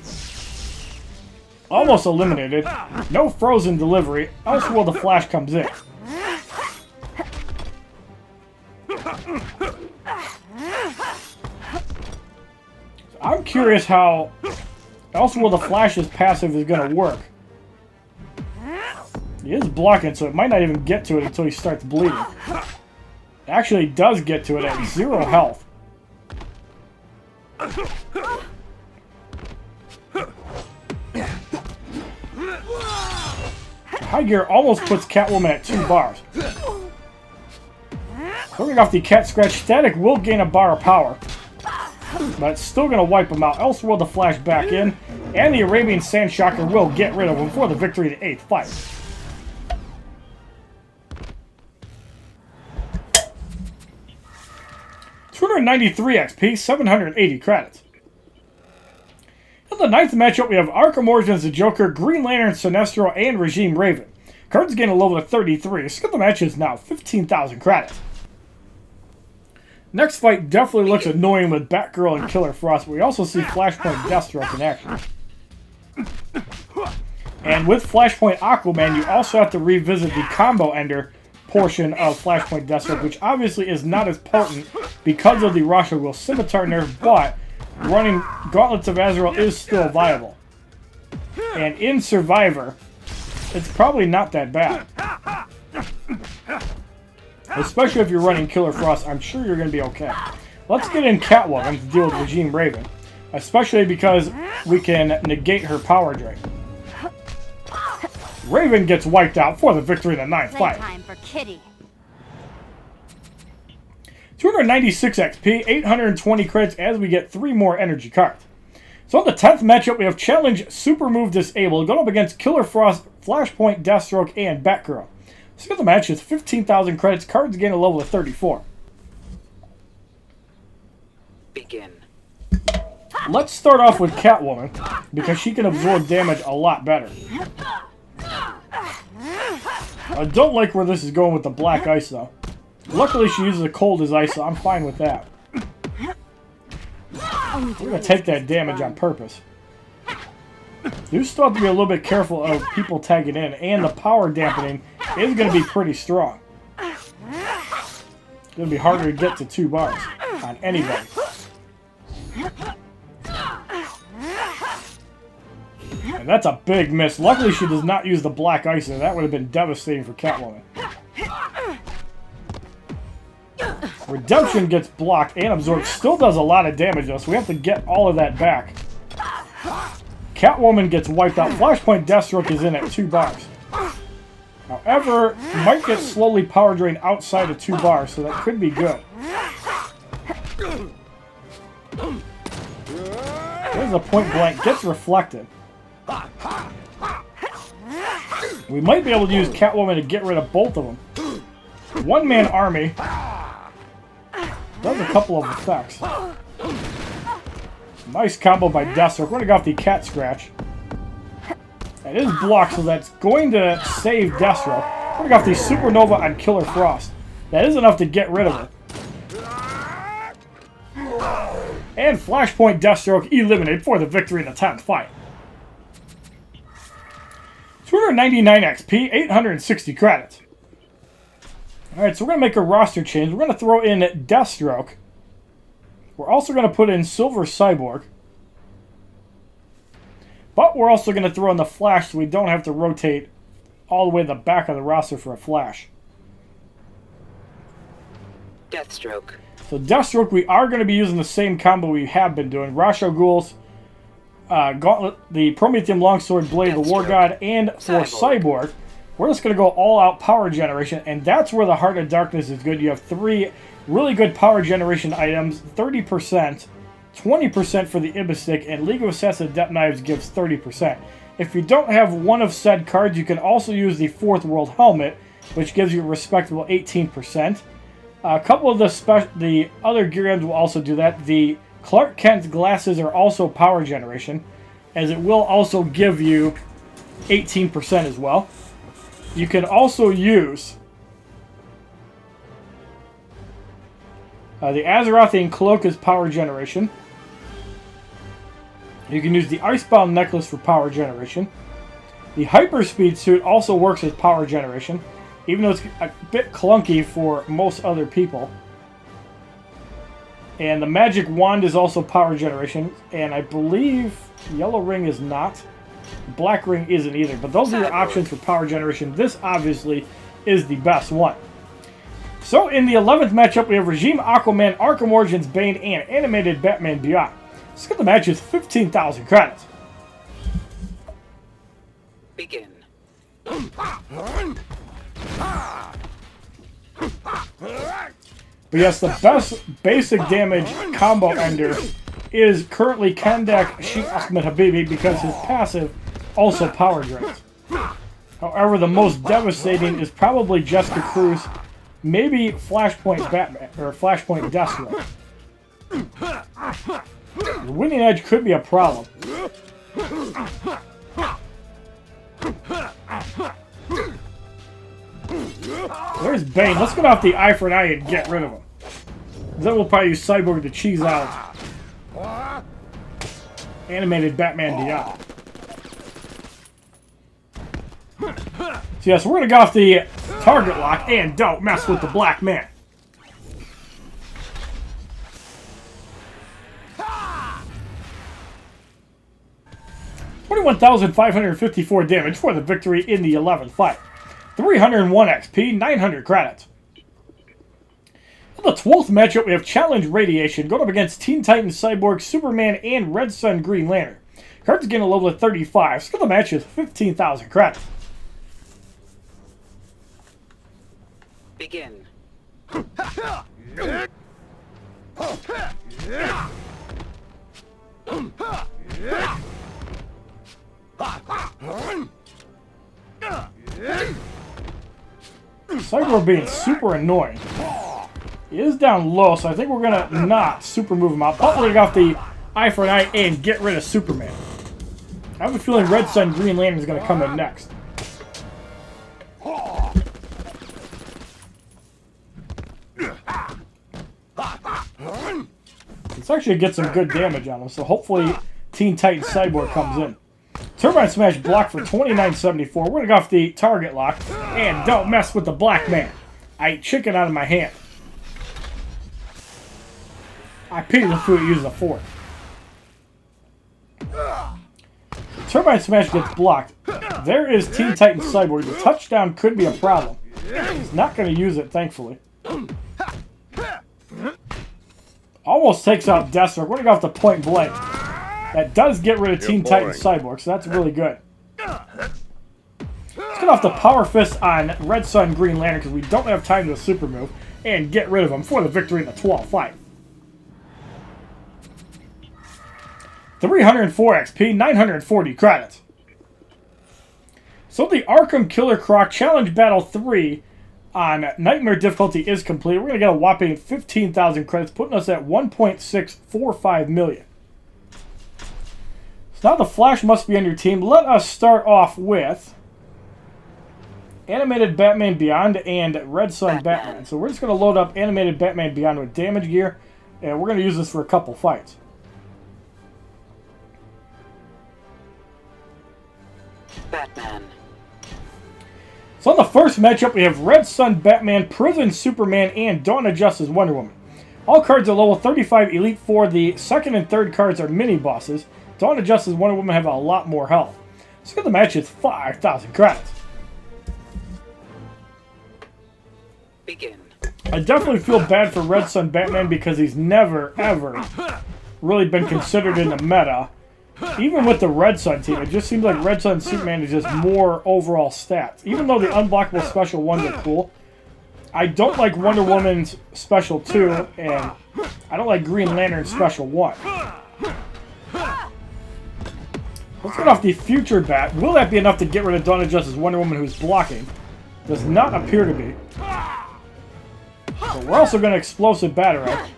Almost eliminated. No frozen delivery. Elseworld the Flash comes in. I'm curious how Elseworld the Flash's passive is going to work. He is blocking, so it might not even get to it until he starts bleeding. It actually does get to it at 0 health. High Gear almost puts Catwoman at 2 bars. Throwing off the Cat Scratch, Static will gain a bar of power, but it's still going to wipe him out. Elseworld the Flash back in, and the Arabian Sand Shocker will get rid of him for the victory in the 8th fight. $293 XP, 780 credits. In the 9th matchup, we have Arkham Origins the Joker, Green Lantern, Sinestro, and Regime Raven. Cards gain a level of 33. So the match is now 15,000 credits. Next fight definitely looks annoying with Batgirl and Killer Frost, but we also see Flashpoint Deathstroke in action. And with Flashpoint Aquaman, you also have to revisit the combo ender portion of Flashpoint Deathstroke, which obviously is not as potent because of the Rasha Will Scimitar nerf, but running Gauntlets of Azrael is still viable. And in Survivor, it's probably not that bad. Especially if you're running Killer Frost, I'm sure you're going to be okay. Let's get in Catwoman to deal with Regime Raven, especially because we can negate her power drain. Raven gets wiped out for the victory in the 9th fight. Playtime for Kitty. 296 XP, 820 credits as we get 3 more energy cards. So in the 10th matchup, we have Challenge Super Move Disabled going up against Killer Frost, Flashpoint, Deathstroke, and Batgirl. So the match is 15,000 credits. Cards gain a level of 34. Begin. Let's start off with Catwoman because she can absorb damage a lot better. I don't like where this is going with the black ice though. Luckily she uses a cold as ice, so I'm fine with that. We're going to take that damage on purpose. You still have to be a little bit careful of people tagging in, and the power dampening is going to be pretty strong. It's going to be harder to get to 2 bars on anybody. And that's a big miss. Luckily she does not use the black ice, and that would have been devastating for Catwoman. Redemption gets blocked and absorbed. Still does a lot of damage though, so we have to get all of that back. Catwoman gets wiped out. Flashpoint Deathstroke is in at 2 bars. However, might get slowly power drained outside of 2 bars, so that could be good. There's a point blank. Gets reflected. We might be able to use Catwoman to get rid of both of them. One-man army does a couple of effects. Nice combo by Deathstroke. We're going to go off the Cat Scratch. That is blocked, so that's going to save Deathstroke. We're going to go off the Supernova on Killer Frost. That is enough to get rid of her. And Flashpoint Deathstroke eliminated for the victory in the 10th fight. 299 XP, 860 credits. Alright, so we're going to make a roster change. We're going to throw in Deathstroke. We're also going to put in Silver Cyborg. But we're also going to throw in the Flash so we don't have to rotate all the way to the back of the roster for a Flash. Deathstroke. So Deathstroke, we are going to be using the same combo we have been doing. Rasho Ghouls, Gauntlet, the Prometheum Longsword, Blade of the War God, and for Cyborg, we're just going to go all-out power generation, and that's where the Heart of Darkness is good. You have 3 really good power generation items, 30%, 20% for the Ibistic, and League of Assassin Depth Knives gives 30%. If you don't have one of said cards, you can also use the Fourth World Helmet, which gives you a respectable 18%. A couple of the other gear items will also do that. The Clark Kent glasses are also power generation, as it will also give you 18% as well. You can also use the Azerothian Cloak as power generation. You can use the Icebound Necklace for power generation. The Hyperspeed Suit also works as power generation, even though it's a bit clunky for most other people. And the Magic Wand is also power generation, and I believe Yellow Ring is not. Black Ring isn't either, but those are your options for power generation. This obviously is the best one. So in the 11th matchup, we have Regime Aquaman, Arkham Origins Bane, and Animated Batman Beyond. Let's get the match with 15,000 credits. Begin. But yes, the best basic damage combo ender is currently Kahndaq Sheikh Ahmed Habibi because his passive also power drains. However, the most devastating is probably Jessica Cruz, maybe Flashpoint Batman, or Flashpoint Deathstroke. The winning edge could be a problem. There's Bane. Let's get off the eye for an eye and get rid of him. Then we'll probably use Cyborg to cheese out Animated Batman Beyond. So yes, we're going to go off the target lock and don't mess with the black man. $21,554 damage for the victory in the 11th fight. 301 XP, 900 credits. For the 12th matchup, we have Challenge Radiation going up against Teen Titans, Cyborg, Superman, and Red Sun Green Lantern. Cards getting a level of 35. So the match is 15,000 credits. Begin. Cyborg being super annoying. He is down low, so I think we're going to not super move him out. But we're going to go off the eye for an eye and get rid of Superman. I have a feeling Red Sun Green Lantern is going to come in next. Let's actually get some good damage on him, so hopefully Teen Titans Cyborg comes in. Turbine Smash block for 29.74. We're going to go off the target lock. And don't mess with the black man. I ate chicken out of my hand. I pity the food using a fork. Turbine Smash gets blocked. There is Teen Titans Cyborg. The touchdown could be a problem. He's not going to use it, thankfully. Almost takes out Deathstroke. We're going to go off the point blank. That does get rid of Teen Titans Cyborg, so that's really good. Let's get off the Power Fist on Red Sun Green Lantern because we don't have time to super move and get rid of him for the victory in the 12th fight. 304 XP, 940 credits. So the Arkham Killer Croc Challenge Battle 3 on Nightmare difficulty is complete. We're going to get a whopping 15,000 credits, putting us at 1.645 million. So now the Flash must be on your team. Let us start off with Animated Batman Beyond and Red Sun Batman. So we're just going to load up Animated Batman Beyond with damage gear, and we're going to use this for a couple fights. Batman. So in the first matchup, we have Red Sun Batman, Prison Superman, and Dawn of Justice Wonder Woman. All cards are level 35 Elite 4. The second and third cards are mini-bosses. Dawn of Justice Wonder Woman have a lot more health. Let's get the match is 5,000 credits. Begin. I definitely feel bad for Red Sun Batman because he's never, ever really been considered in the meta. Even with the Red Sun team, it just seems like Red Sun Superman is just more overall stats. Even though the unblockable special ones are cool, I don't like Wonder Woman's special 2, and I don't like Green Lantern's special 1. Let's get off the Future Bat. Will that be enough to get rid of Dawn of Justice Wonder Woman, who's blocking? Does not appear to be. So we're also going to Explosive Batarang.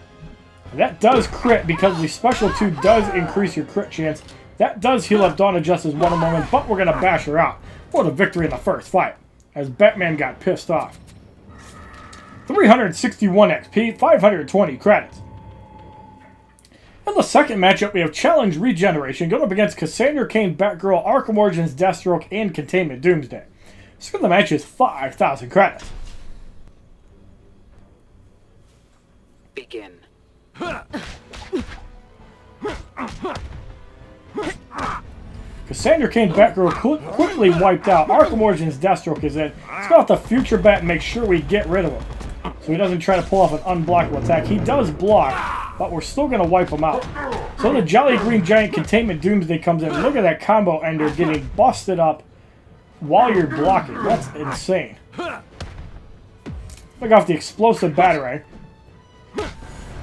That does crit because the special 2 does increase your crit chance. That does heal up Dawn of Justice Wonder Woman, but we're going to bash her out for the victory in the first fight, as Batman got pissed off. 361 XP, 520 credits. In the second matchup, we have Challenge Regeneration going up against Cassandra Cain, Batgirl, Arkham Origins, Deathstroke, and Containment Doomsday. So the match is 5,000 credits. Begin. Cassandra Cain, Batgirl quickly wiped out. Arkham Origins, Deathstroke is in. Let's go out the Future Bat and make sure we get rid of him, so he doesn't try to pull off an unblockable attack. He does block, but we're still going to wipe him out. So the Jolly Green Giant Containment Doomsday comes in. Look at that combo ender getting busted up while you're blocking. That's insane. Look off the Explosive Batarang.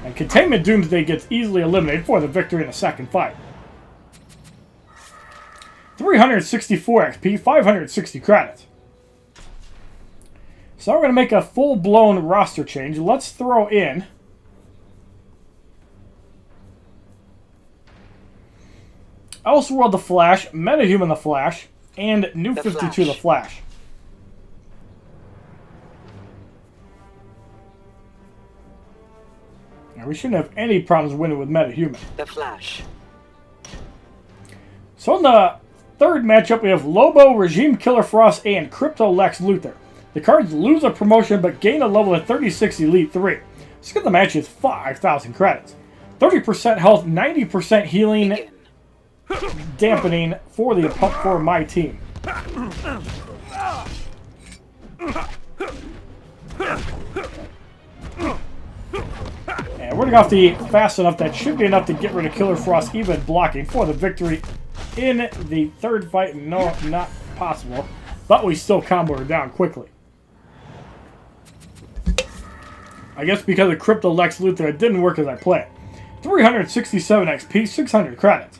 And Containment Doomsday gets easily eliminated for the victory in the second fight. 364 XP, 560 credits. So we're going to make a full-blown roster change. Let's throw in Elseworld the Flash, Metahuman the Flash, and New 52 the Flash. Now we shouldn't have any problems winning with Metahuman. The Flash. So in the third matchup, we have Lobo, Regime Killer Frost, and Crypto Lex Luthor. The cards lose a promotion but gain a level of 36 Elite 3. Let's get the match is 5,000 credits. 30% health, 90% healing, Begin. dampening for my team. And we're going to go off the fast enough. That should be enough to get rid of Killer Frost, even blocking for the victory in the third fight. No, not possible. But we still combo her down quickly. I guess because of Crypto Lex Luthor, it didn't work as I planned. 367 XP, 600 credits.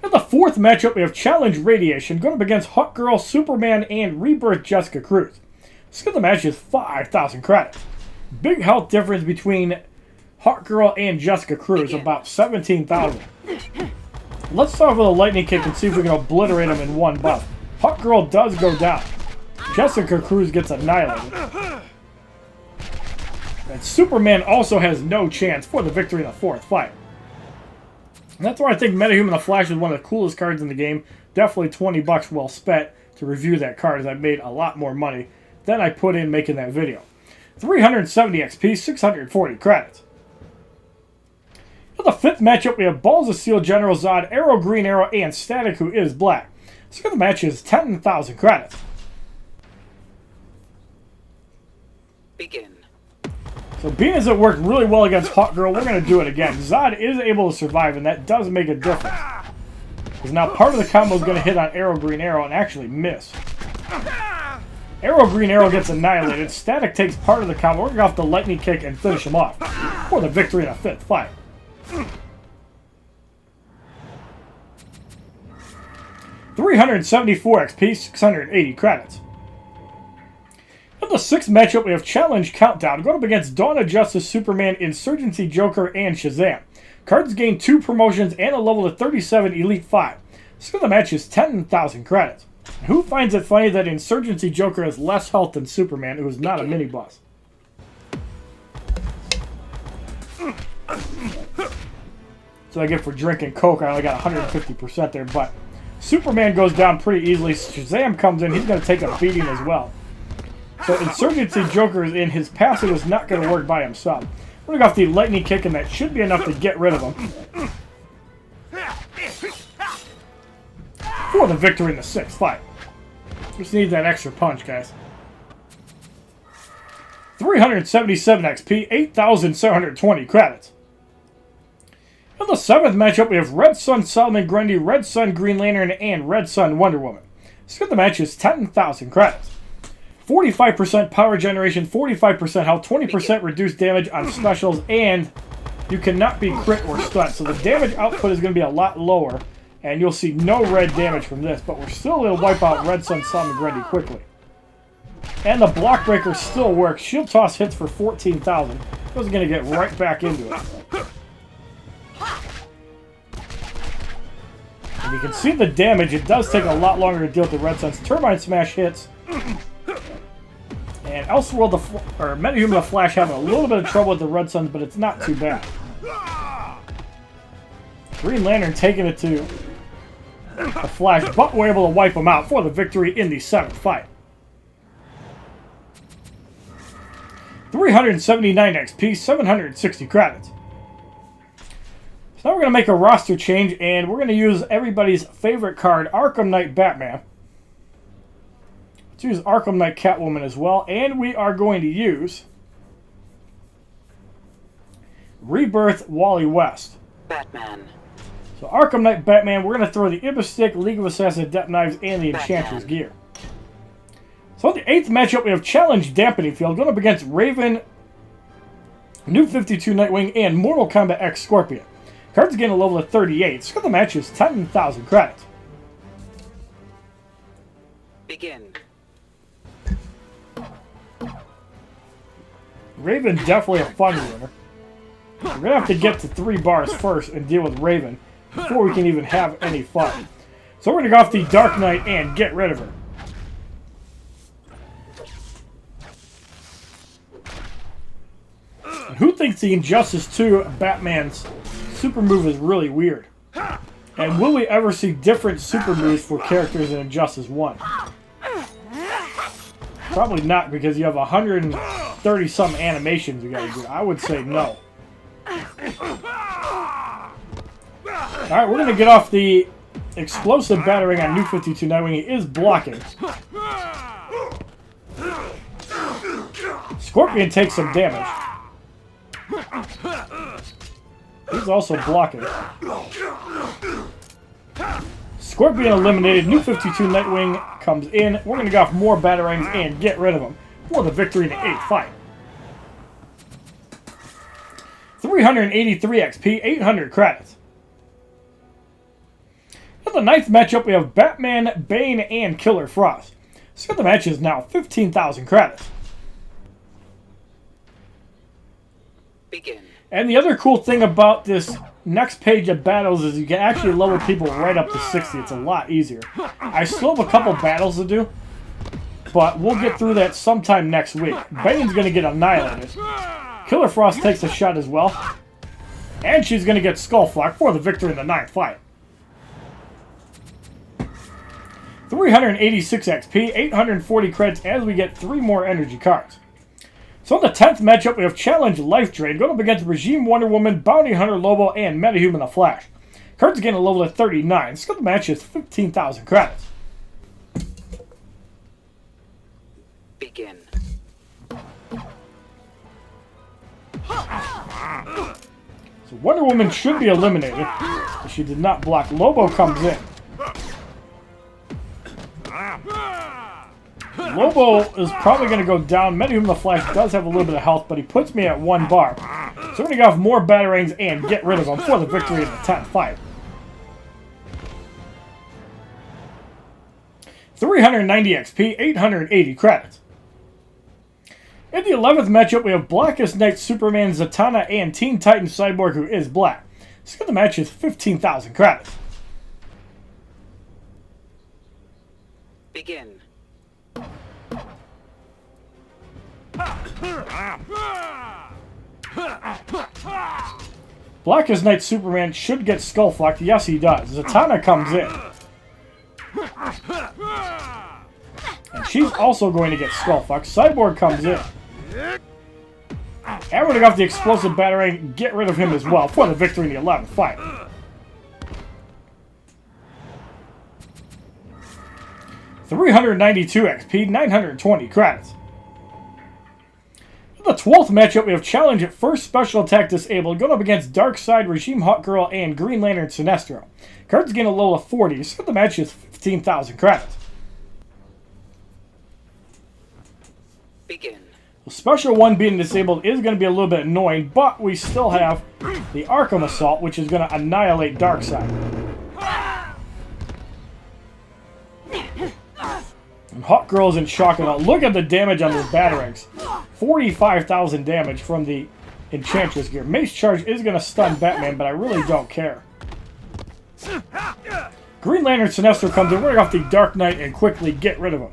In the fourth matchup, we have Challenge Radiation going up against Hawkgirl, Superman, and Rebirth Jessica Cruz. Let's get the match is 5,000 credits. Big health difference between Hawkgirl and Jessica Cruz, about 17,000. Let's start with a lightning kick and see if we can obliterate him in one buff. Hawkgirl does go down. Jessica Cruz gets annihilated. And Superman also has no chance for the victory in the fourth fight. And that's why I think Metahuman the Flash is one of the coolest cards in the game. Definitely 20 bucks well spent to review that card, as I made a lot more money than I put in making that video. 370 XP, 640 credits. For the fifth matchup, we have Balls of Steel, General Zod, Arrow Green Arrow, and Static, who is black. So the match is 10,000 credits. Begin. So being as it worked really well against Hawkgirl, we're going to do it again. Zod is able to survive, and that does make a difference. Because now part of the combo is going to hit on Arrow Green Arrow and actually miss. Arrow Green Arrow gets annihilated. Static takes part of the combo. We're going to go off the lightning kick and finish him off for the victory in the fifth fight. $374 XP, 680 credits. In the sixth matchup, we have Challenge Countdown going up against Dawn of Justice, Superman, Insurgency Joker, and Shazam. Cards gain 2 promotions and a level of 37 Elite 5. So the match is 10,000 credits. Who finds it funny that Insurgency Joker has less health than Superman, who is not a mini-boss? So I get for drinking Coke, I only got 150% there, but Superman goes down pretty easily. Shazam comes in. He's going to take a beating as well. So Insurgency Joker is in. His passive is not going to work by himself. We're going to go off the lightning kick, and that should be enough to get rid of him. For the victory in the 6th fight. Just need that extra punch, guys. 377 XP, 8,720 credits. In the 7th matchup, we have Red Sun Solomon Grundy, Red Sun Green Lantern, and Red Sun Wonder Woman. Skip the match is 10,000 credits. 45% power generation, 45% health, 20% reduced damage on specials, and you cannot be crit or stun. So the damage output is going to be a lot lower, and you'll see no red damage from this, but we're still able to wipe out Red Sun Solomon Grundy quickly. And the block breaker still works. Shield toss hits for 14,000. I was going to get right back into it. And you can see the damage. It does take a lot longer to deal with the Red Sun's Turbine Smash hits. And Elseworld, or Metahuman the Flash having a little bit of trouble with the Red Suns, but it's not too bad. Green Lantern taking it to the Flash, but we're able to wipe him out for the victory in the 7th fight. 379 XP, 760 credits. So now we're going to make a roster change, and we're going to use everybody's favorite card, Arkham Knight Batman. Let's use Arkham Knight Catwoman as well, and we are going to use Rebirth Wally West. Batman. So Arkham Knight Batman, we're going to throw the Ibis Stick, League of Assassins Depth Knives, and the Enchantress gear. So in the 8th matchup, we have Challenge Dampening Field going up against Raven, New 52 Nightwing, and Mortal Kombat X Skorpio. Cards gain a level of 38. So the match is 10,000 credits. Begin. Raven definitely a fun winner. We're going to have to get to 3 bars first and deal with Raven before we can even have any fun. So we're going to go off the Dark Knight and get rid of her. And who thinks the Injustice 2 Batman's super move is really weird? And will we ever see different super moves for characters in Injustice 1? Probably not, because you have 130-some animations you gotta do. I would say no. Alright, we're gonna get off the explosive battering on New 52 Nightwing. He is blocking. Scorpion takes some damage. He's also blocking. Scorpion eliminated. New 52 Nightwing comes in. We're going to go off more batarangs and get rid of him for the victory in the 8th fight. 383 XP, 800 credits. In the 9th matchup, we have Batman, Bane, and Killer Frost. So the match is now 15,000 credits. Begin. And the other cool thing about this next page of battles is you can actually level people right up to 60. It's a lot easier. I still have a couple battles to do, but we'll get through that sometime next week. Bane's going to get annihilated. Killer Frost takes a shot as well. And she's going to get Skullflock for the victory in the 9th fight. 386 XP, 840 credits as we get 3 more energy cards. So in the 10th matchup, we have Challenge Life Drain going up against Regime Wonder Woman, Bounty Hunter Lobo, and Metahuman the Flash. Cards gain a level of 39. So the match is 15,000 credits. Begin. So Wonder Woman should be eliminated, but she did not block. Lobo comes in. Lobo is probably going to go down. Metahuman the Flash does have a little bit of health, but he puts me at 1 bar. So we're going to go off more batarangs and get rid of him for the victory in the 10th fight. 390 XP, 880 credits. In the 11th matchup, we have Blackest Night Superman, Zatanna, and Teen Titan Cyborg, who is black. So the match is 15,000 credits. Begin. Blackest Night Superman should get Skullflocked. Yes, he does. Zatanna comes in. She's also going to get skull-fucked. Cyborg comes in. And we're going to go off the explosive batarang, get rid of him as well for the victory in the 11th fight. $392 XP, 920 credits. In the 12th matchup, we have Challenge at First Special Attack Disabled, going up against Darkseid, Regime Hawkgirl, and Green Lantern Sinestro. Cards gain a low of 40, so the match is 15,000 credits. Begin. The Special 1 being disabled is going to be a little bit annoying, but we still have the Arkham Assault, which is going to annihilate Darkseid. And Hawkgirl's in shock. Look at the damage on those batarangs. 45,000 damage from the Enchantress gear. Mace Charge is going to stun Batman, but I really don't care. Green Lantern Sinestro comes in, right off the Dark Knight, and quickly get rid of him.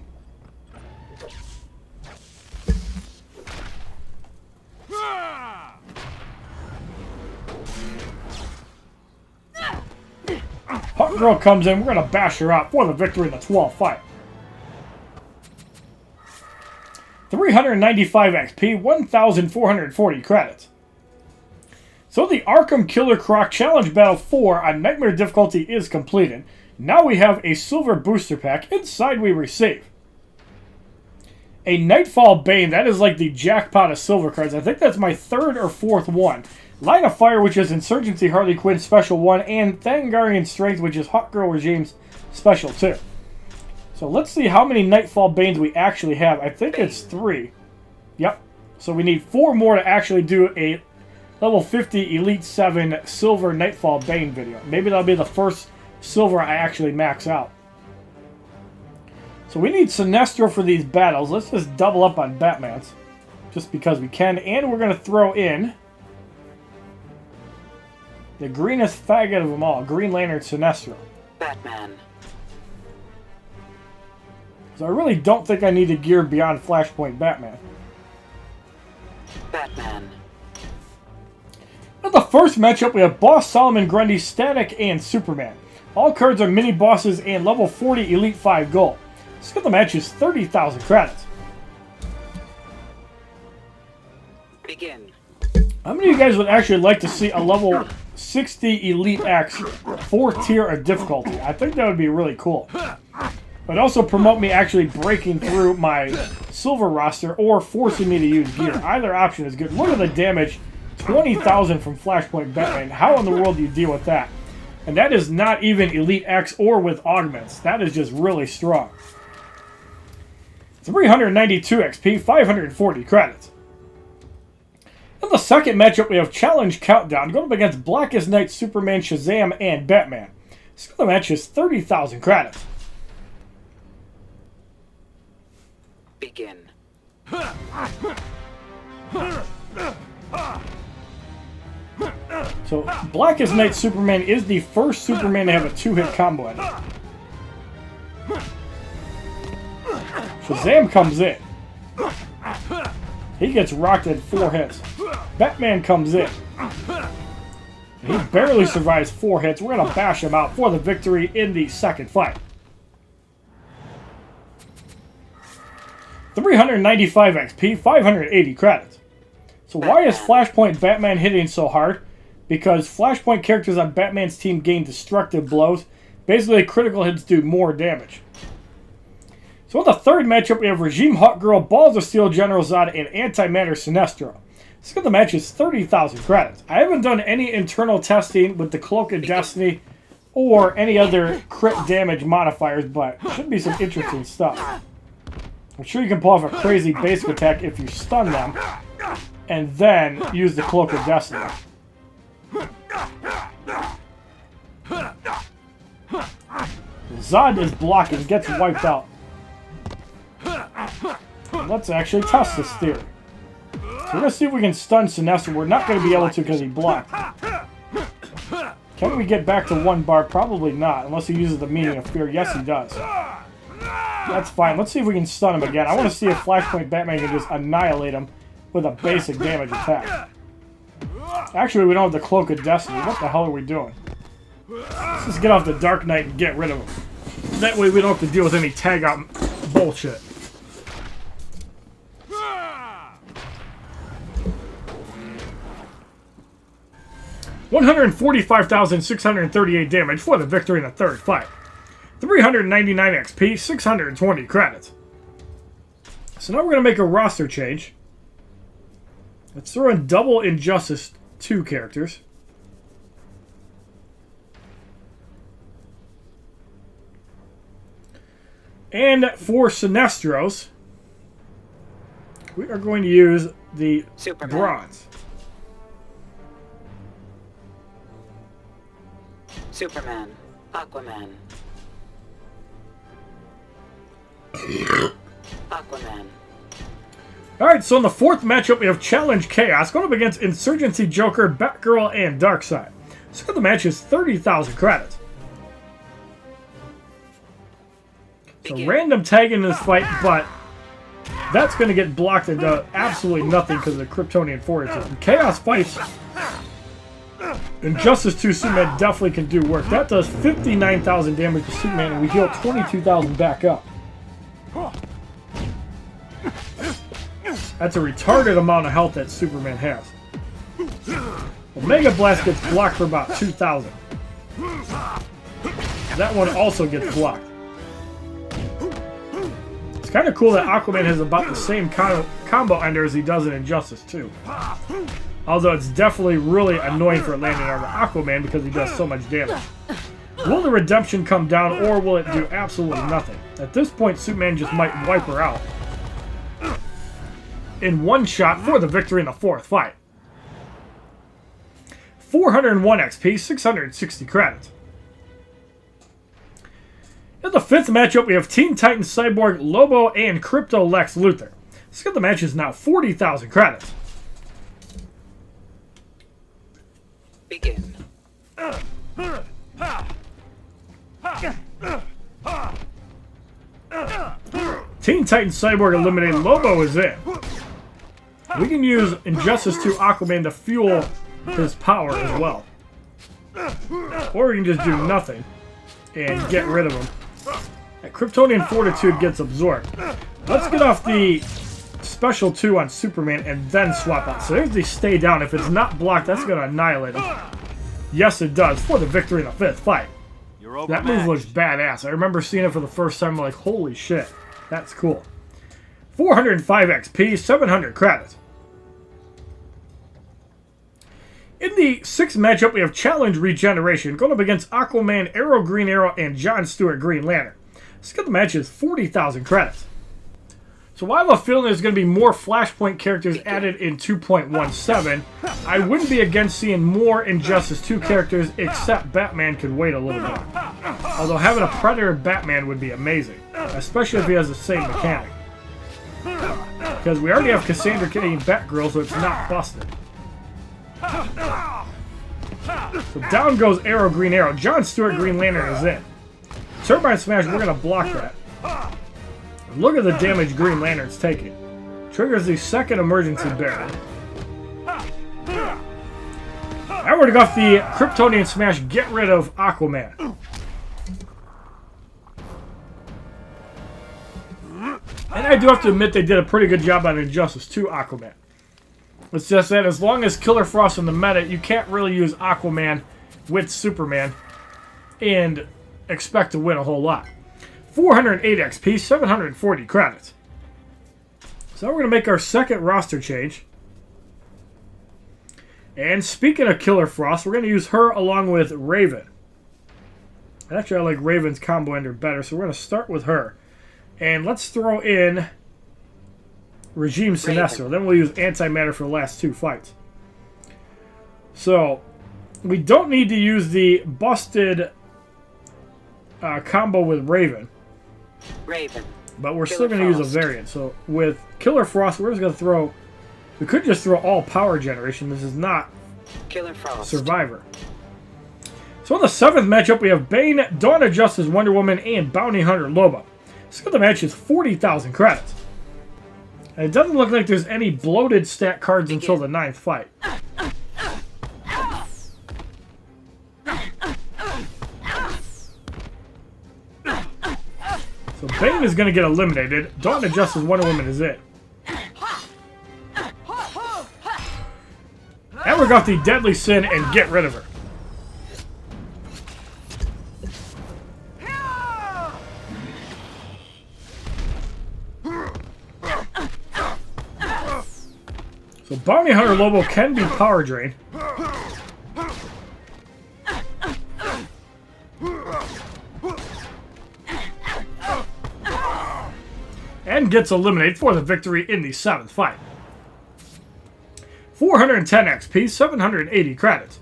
Hawkgirl comes in, we're going to bash her out for the victory in the 12th fight. 395 XP, 1,440 credits. So the Arkham Killer Croc Challenge Battle 4 on Nightmare difficulty is completed. Now we have a silver booster pack. Inside we receive a Nightfall Bane. That is like the jackpot of silver cards. I think that's my 3rd or 4th one. Line of Fire, which is Insurgency Harley Quinn Special 1, and Thangarian Strength, which is Hawkgirl Regime's Special 2. So let's see how many Nightfall Banes we actually have. I think it's 3. Yep. So we need 4 more to actually do a level 50 Elite 7 Silver Nightfall Bane video. Maybe that'll be the first silver I actually max out. So we need Sinestro for these battles. Let's just double up on Batman's. Just because we can. And we're going to throw in the greenest faggot of them all. Green Lantern Sinestro. Batman. So I really don't think I need to gear beyond Flashpoint Batman. Batman. In the first matchup, we have Boss Solomon Grundy, Static, and Superman. All cards are mini-bosses and level 40 Elite 5 Gold. Skill the match is 30,000 credits. Begin. How many of you guys would actually like to see a level 60 Elite X 4th tier of difficulty? I think that would be really cool. But also promote me actually breaking through my silver roster or forcing me to use gear. Either option is good. Look at the damage. 20,000 from Flashpoint Batman. How in the world do you deal with that? And that is not even Elite X or with augments. That is just really strong. 392 XP, 540 credits. In the second matchup, we have Challenge Countdown going up against Blackest Night, Superman, Shazam, and Batman. Skill of the match is 30,000 credits. Begin. So, Blackest Night Superman is the first Superman to have a 2-hit combo at it. Shazam comes in. He gets rocked in 4 hits. Batman comes in. He barely survives 4 hits. We're going to bash him out for the victory in the second fight. 395 XP, 580 credits. So why is Flashpoint Batman hitting so hard? Because Flashpoint characters on Batman's team gain destructive blows. Basically, critical hits do more damage. So in the third matchup, we have Regime Hawkgirl, Balls of Steel General Zod, and Antimatter Sinestro. Skill the match is 30,000 credits. I haven't done any internal testing with the Cloak of Destiny or any other crit damage modifiers, but should be some interesting stuff. I'm sure you can pull off a crazy basic attack if you stun them, and then use the Cloak of Destiny. Zod is blocking, gets wiped out. Let's actually test this theory. So we're going to see if we can stun Sinestro. We're not going to be able to because he blocked. Can we get back to 1 bar? Probably not, unless he uses the Meaning of Fear. Yes, he does. That's fine. Let's see if we can stun him again. I want to see if Flashpoint Batman can just annihilate him with a basic damage attack. Actually, we don't have the Cloak of Destiny. What the hell are we doing? Let's just get off the Dark Knight and get rid of him. That way we don't have to deal with any tag-out bullshit. 145,638 damage for the victory in the third fight. 399 XP, 620 credits. So now we're going to make a roster change. Let's throw in double Injustice 2 characters. And for Sinestros, we are going to use the Superman. bronze. Superman. Aquaman. Aquaman. Alright, so in the fourth matchup, we have Challenge Chaos going up against Insurgency Joker, Batgirl, and Darkseid. So the match is 30,000 credits. So random tagging in this fight, but that's going to get blocked and does absolutely nothing because of the Kryptonian fortitude. Chaos fights Injustice 2 Superman definitely can do work. That does 59,000 damage to Superman, and we heal 22,000 back up. That's a retarded amount of health that Superman has. Omega Blast gets blocked for about 2,000. That one also gets blocked. It's kind of cool that Aquaman has about the same combo ender as he does in Injustice 2. Although it's definitely really annoying for landing on the Aquaman because he does so much damage. Will the redemption come down, or will it do absolutely nothing? At this point, Superman just might wipe her out in one shot for the victory in the fourth fight. 401 XP, 660 credits. In the fifth matchup, we have Teen Titans Cyborg, Lobo, and Crypto Lex Luthor. Let's get the match is now 40,000 credits. Begin. Teen Titans Cyborg eliminated. Lobo is in. We can use Injustice 2 Aquaman to fuel his power as well. Or we can just do nothing and get rid of him. That Kryptonian Fortitude gets absorbed. Let's get off the Special 2 on Superman and then swap out. So there's the stay down. If it's not blocked, that's going to annihilate him. Yes, it does, for the victory in the fifth fight. That move looks badass. I remember seeing it for the first time. I'm like, holy shit. That's cool. 405 XP, 700 credits. In the sixth matchup, we have Challenge Regeneration going up against Aquaman, Arrow, Green Arrow, and John Stewart, Green Lantern. Let's get the match is 40,000 credits. So I have a feeling there's going to be more Flashpoint characters added in 2.17. I wouldn't be against seeing more Injustice 2 characters, except Batman could wait a little bit. Although having a Predator Batman would be amazing, especially if he has the same mechanic. Because we already have Cassandra Cain Batgirl, so it's not busted. So down goes Arrow, Green Arrow. John Stewart, Green Lantern is in. Turbine Smash, we're going to block that. Look at the damage Green Lantern's taking. Triggers the second emergency barrier. Now we're going to go off the Kryptonian Smash, get rid of Aquaman. And I do have to admit they did a pretty good job on Injustice 2 Aquaman. It's just that as long as Killer Frost's in the meta, you can't really use Aquaman with Superman and expect to win a whole lot. 408 XP, 740 credits. So we're going to make our second roster change. And speaking of Killer Frost, we're going to use her along with Raven. Actually, I like Raven's combo ender better, so we're going to start with her. And let's throw in Regime Sinestro. Then we'll use Antimatter for the last two fights. So, we don't need to use the busted combo with Raven. But we're still going to use a variant. So, with Killer Frost, we're just going to throw... We could just throw all power generation. This is not Killer Frost. Survivor. So in the seventh matchup, we have Bane, Dawn of Justice, Wonder Woman, and Bounty Hunter Lobo. So the match is 40,000 credits. And it doesn't look like there's any bloated stat cards until the ninth fight. So Bane is going to get eliminated. Dawn of Justice, Wonder Woman is it. And we got the Deadly Sin and get rid of her. So Bounty Hunter Lobo can be power drained. And gets eliminated for the victory in the 7th fight. 410 XP, 780 credits.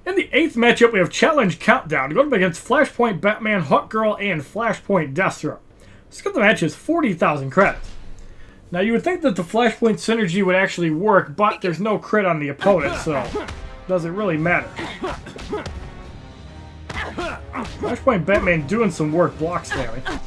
In the 8th matchup, we have Challenge Countdown going up against Flashpoint Batman, Hawkgirl, and Flashpoint Deathstroke. Let's get the match is 40,000 credits. Now, you would think that the Flashpoint synergy would actually work, but there's no crit on the opponent, so it doesn't really matter. Flashpoint Batman doing some work block spamming.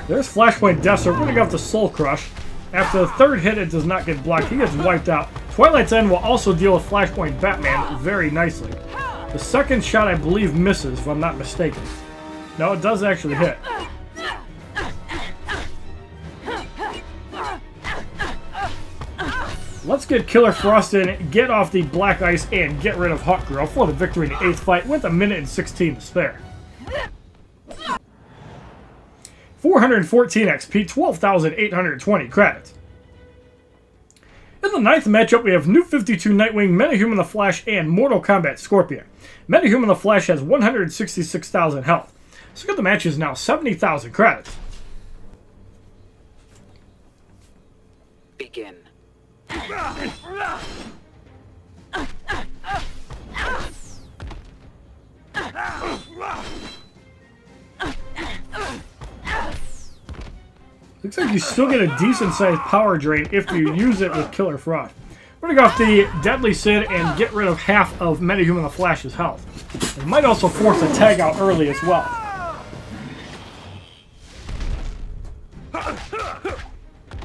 There's Flashpoint Deathstroke. We're going to go off the Soul Crush. After the 3rd hit, it does not get blocked. He gets wiped out. Twilight's End will also deal with Flashpoint Batman very nicely. The 2nd shot, I believe, misses, if I'm not mistaken. No, it does actually hit. Let's get Killer Frost in, get off the Black Ice, and get rid of Hawkgirl for the victory in the 8th fight with a minute and 16 to spare. 414 XP, 12,820 credits. In the 9th matchup, we have New 52 Nightwing, Metahuman the Flash, and Mortal Kombat Skorpio. Metahuman the Flash has 166,000 health. So the match is now 70,000 credits. Begin. Looks like you still get a decent sized power drain if you use it with Killer Frost. We're going to go off the Deadly Sin and get rid of half of Metahuman the Flash's health. It might also force a tag out early as well.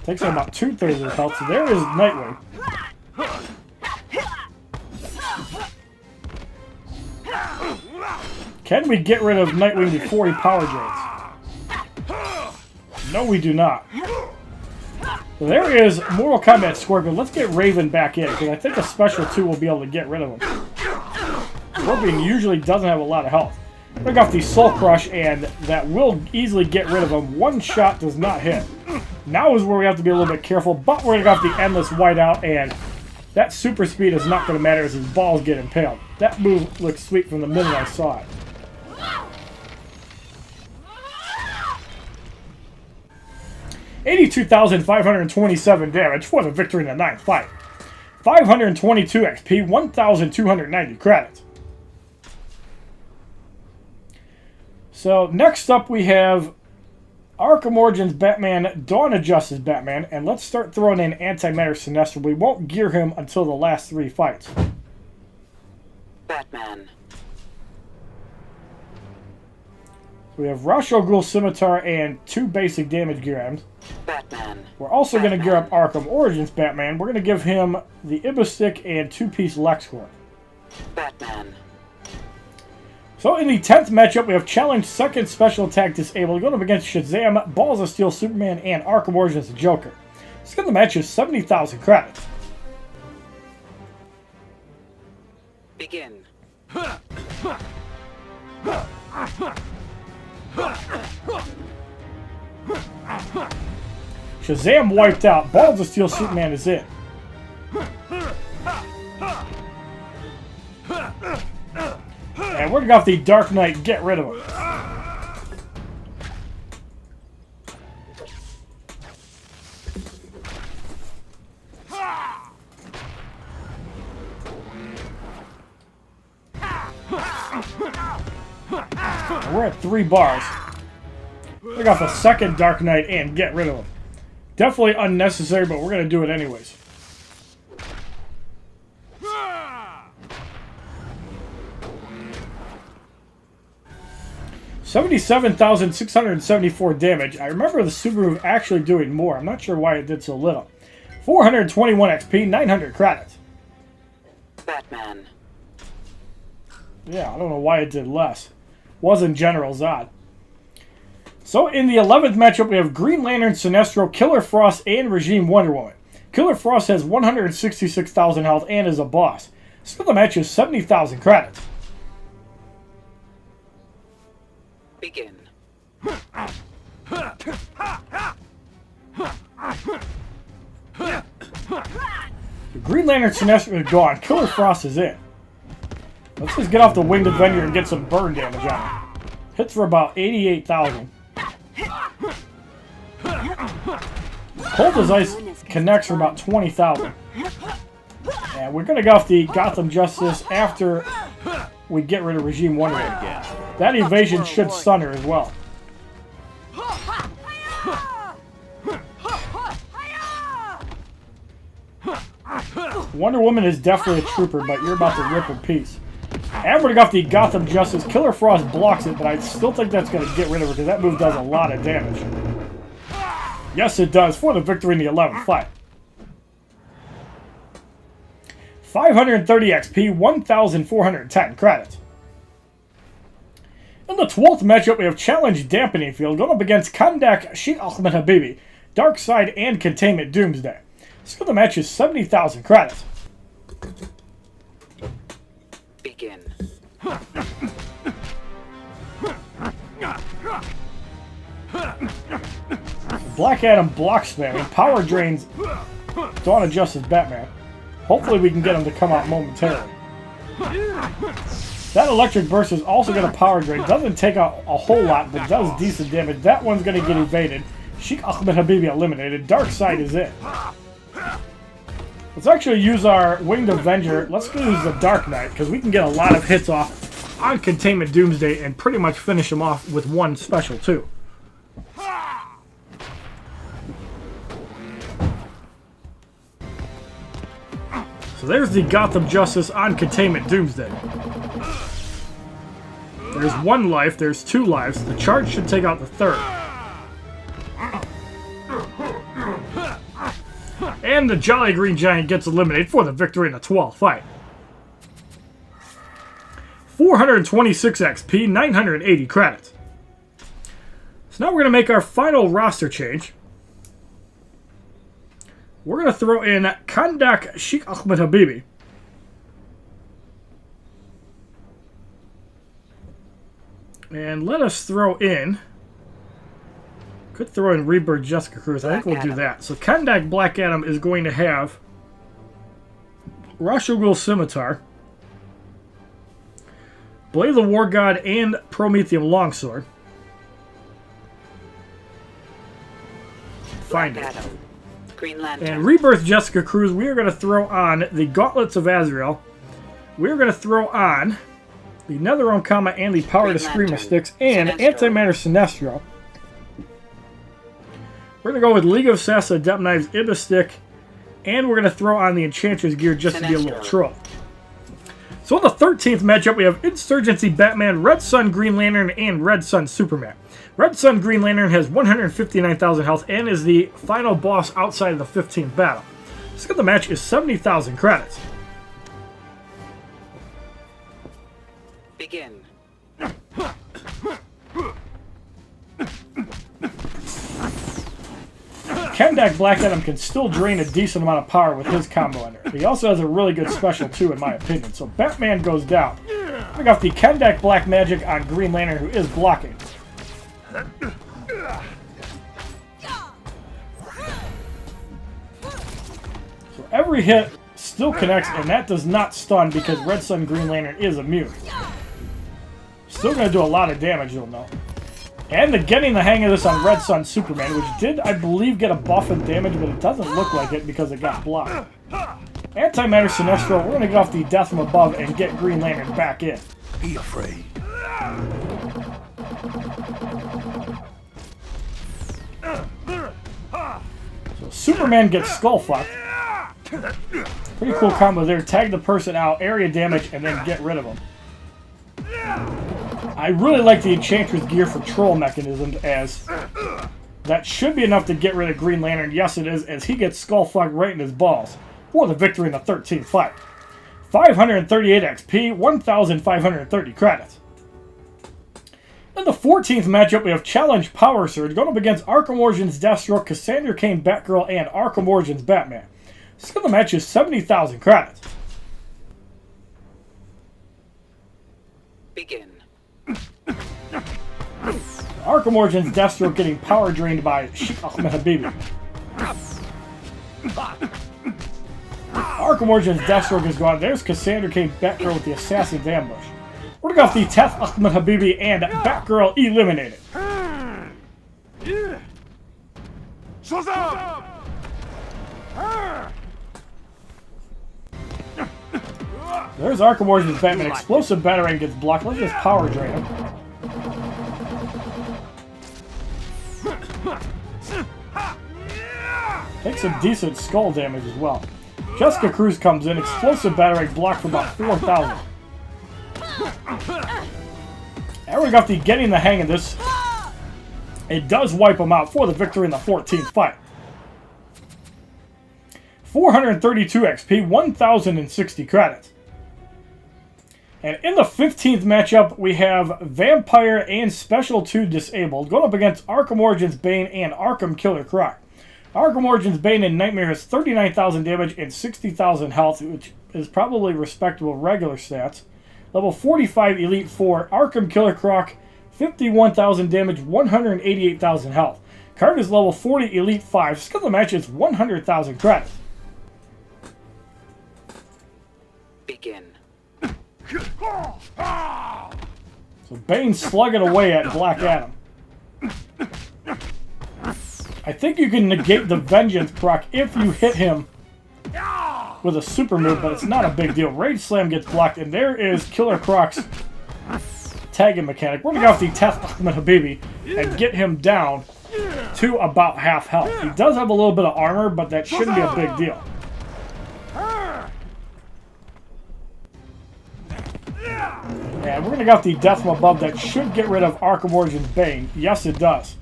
Takes him about 2/3 of his health, so there is Nightwing. Can we get rid of Nightwing before he power drains? No, we do not. So there is Mortal Kombat Scorpion. Let's get Raven back in, because I think a special 2 will be able to get rid of him. Scorpion usually doesn't have a lot of health. Pick off the Soul Crush, and that will easily get rid of him. One shot does not hit. Now is where we have to be a little bit careful, but we're going to go off the Endless Whiteout, and that super speed is not going to matter as his balls get impaled. That move looks sweet from the minute I saw it. $82,527 damage for the victory in the 9th fight. 522 XP, 1,290 credits. So next up we have Arkham Origins Batman, Dawn of Justice Batman, and let's start throwing in Antimatter Sinestro. We won't gear him until the last 3 fights. Batman. So we have Ra's al Ghul Scimitar and 2 basic damage gear items. Batman. We're also going to gear up Arkham Origins Batman. We're going to give him the Ibis Stick and 2-piece LexCorp. Batman. So in the 10th matchup, we have Challenge 2nd Special Attack Disabled going up against Shazam, Balls of Steel Superman, and Arkham Origins the Joker. Let's get the match is 70,000 credits. Begin. Shazam wiped out. Balls of Steel Superman is in. And we're going to go off the Dark Knight, get rid of him. And we're at 3 bars. We're off a 2nd Dark Knight and get rid of him. Definitely unnecessary, but we're going to do it anyways. $77,674 damage. I remember the super move actually doing more. I'm not sure why it did so little. 421 XP, 900 credits. Batman. Yeah, I don't know why it did less. Wasn't General Zod. So in the 11th matchup, we have Green Lantern, Sinestro, Killer Frost, and Regime Wonder Woman. Killer Frost has 166,000 health and is a boss. So the match is 70,000 credits. Begin. The Green Lantern Sinestro is gone. Killer Frost is in. Let's just get off the Winged Avenger and get some burn damage on him. Hits for about 88,000. Cold as Ice connects for about 20,000. And we're going to go off the Gotham Justice after we get rid of Regime Wonder Woman again. That evasion should stun her as well. Wonder Woman is definitely a trooper, but you're about to rip in peace. And we're going to go off the Gotham Justice. Killer Frost blocks it, but I still think that's going to get rid of her because that move does a lot of damage. Yes, it does, for the victory in the 11th fight. 530 XP, 1,410 credits. In the 12th matchup, we have Challenge Dampening Field going up against Kahndaq Sheikh Ahmed Habibi, Darkseid, and Containment Doomsday. So the match is 70,000 credits. Begin. Black Adam block spamming, power drains Dawn of Justice Batman. Hopefully we can get him to come out momentarily. That electric burst is also going to power drain. Doesn't take out a whole lot, but does decent damage. That one's going to get evaded. Sheikh Ahmed Habibi eliminated. Darkseid is in. Let's actually use our Winged Avenger. Let's use the Dark Knight, because we can get a lot of hits off on Containment Doomsday and pretty much finish him off with one special, too. So there's the Gotham Justice on Containment Doomsday. There's one life, there's two lives. The charge should take out the third. And the Jolly Green Giant gets eliminated for the victory in the 12th fight. 426 XP, 980 credits. So now we're going to make our final roster change. We're going to throw in Kahndaq Sheikh Ahmed Habibi. And let us throw in... Could throw in Rebirth Jessica Cruz. I think we'll do that. So Kahndaq Black Adam is going to have Ra's al Ghul Scimitar, Blade the War God, and Prometheum Longsword. Find it. Green Lantern. And Rebirth Jessica Cruz, we are going to throw on the Gauntlets of Azrael. We are going to throw on the NetherRealm Comet and the Power to Screamer Sticks and Antimatter Sinestro. We're going to go with League of Assassins Adept Knives Ibis Stick, and we're going to throw on the Enchantress gear just to be a little troll. So in the 13th matchup, we have Insurgency Batman, Red Sun Green Lantern, and Red Sun Superman. Red Sun Green Lantern has 159,000 health and is the final boss outside of the 15th battle. So the match is 70,000 credits. Begin. Kahndaq Black Adam can still drain a decent amount of power with his combo ender. He also has a really good special too, in my opinion. So Batman goes down. I got the Kahndaq Black Magic on Green Lantern, who is blocking. So every hit still connects, and that does not stun because Red Sun Green Lantern is immune. Still going to do a lot of damage, you'll know. And getting the hang of this on Red Sun Superman, which did, I believe, get a buff in damage, but it doesn't look like it because it got blocked. Antimatter Sinestro, we're going to get off the Death from Above and get Green Lantern back in. Be afraid. So Superman gets Skullfucked. Pretty cool combo there. Tag the person out, area damage, and then get rid of them. I really like the Enchantress gear for troll mechanisms, as that should be enough to get rid of Green Lantern. Yes, it is, as he gets Skullfucked right in his balls for the victory in the 13th fight. 538 XP, 1,530 credits. In the 14th matchup, we have Challenge Power Surge going up against Arkham Origins Deathstroke, Cassandra Cain Batgirl, and Arkham Origins Batman. Skill of the match is 70,000 credits. Begin. Arkham Origins Deathstroke getting power drained by Sheikh Ahmed Habibi. Arkham Origins Deathstroke is gone. There's Cassandra Cain Batgirl with the Assassin's Ambush. We're going to go off the Teth Ahmed Habibi and Batgirl eliminated. There's Arkham Origins Batman. Explosive Batarang gets blocked. Let's just power drain him. Takes some decent skull damage as well. Jessica Cruz comes in. Explosive Batarang blocked for about 4,000. And we got the getting the hang of this. It does wipe him out for the victory in the 14th fight. 432 XP, 1,060 credits. And in the 15th matchup, we have Vampire and Special 2 disabled going up against Arkham Origins Bane and Arkham Killer Croc. Arkham Origins Bane and Nightmare has 39,000 damage and 60,000 health, which is probably respectable regular stats. Level 45 Elite 4, Arkham Killer Croc, 51,000 damage, 188,000 health. Card is level 40 Elite 5. Skill of the match is 100,000 credits. Begin. So Bane slugging away at Black Adam. I think you can negate the Vengeance proc if you hit him with a super move, but it's not a big deal. Rage Slam gets blocked, and there is Killer Croc's tagging mechanic. We're going to go off the Teth Ahmed Habibi and get him down to about half health. He does have a little bit of armor, but that shouldn't be a big deal. And we're going to go off the Death from Above. That should get rid of Arkham Origins Bane. Yes, it does.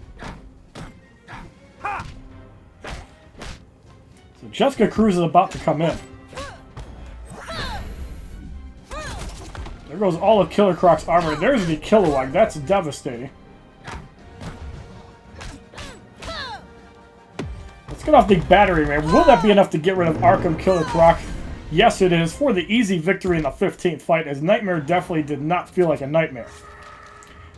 So Jessica Cruz is about to come in. There goes all of Killer Croc's armor. There's the Kilowog. That's devastating. Let's get off the battery, man. Will that be enough to get rid of Arkham Killer Croc? Yes, it is, for the easy victory in the 15th fight, as Nightmare definitely did not feel like a nightmare.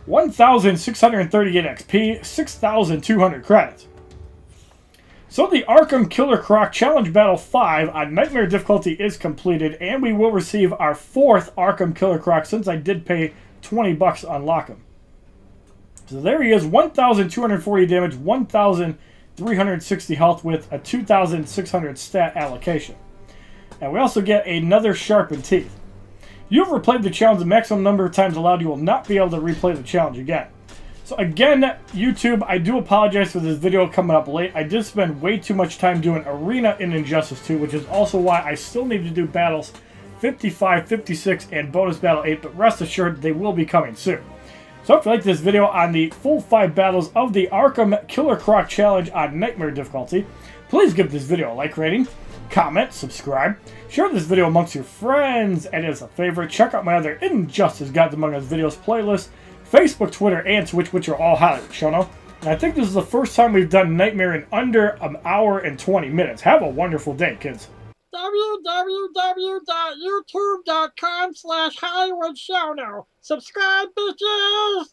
1,638 XP, 6,200 credits. So the Arkham Killer Croc Challenge Battle 5 on Nightmare difficulty is completed, and we will receive our 4th Arkham Killer Croc since I did pay $20 to unlock him. So there he is, 1,240 damage, 1,360 health with a 2,600 stat allocation. And we also get another Sharpened Teeth. You've replayed the challenge the maximum number of times allowed. You will not be able to replay the challenge again. So again, YouTube, I do apologize for this video coming up late. I did spend way too much time doing Arena in Injustice 2, which is also why I still need to do battles 55, 56, and bonus battle 8, but rest assured they will be coming soon. So if you like this video on the full 5 battles of the Arkham Killer Croc Challenge on Nightmare difficulty, please give this video a like rating, comment, subscribe, share this video amongst your friends, and as a favorite, check out my other Injustice Gods Among Us videos playlist, Facebook, Twitter, and Twitch, which are all HollywoodShono. And I think this is the first time we've done Nightmare in under an hour and 20 minutes. Have a wonderful day, kids. www.youtube.com/HollywoodShono. Subscribe, bitches!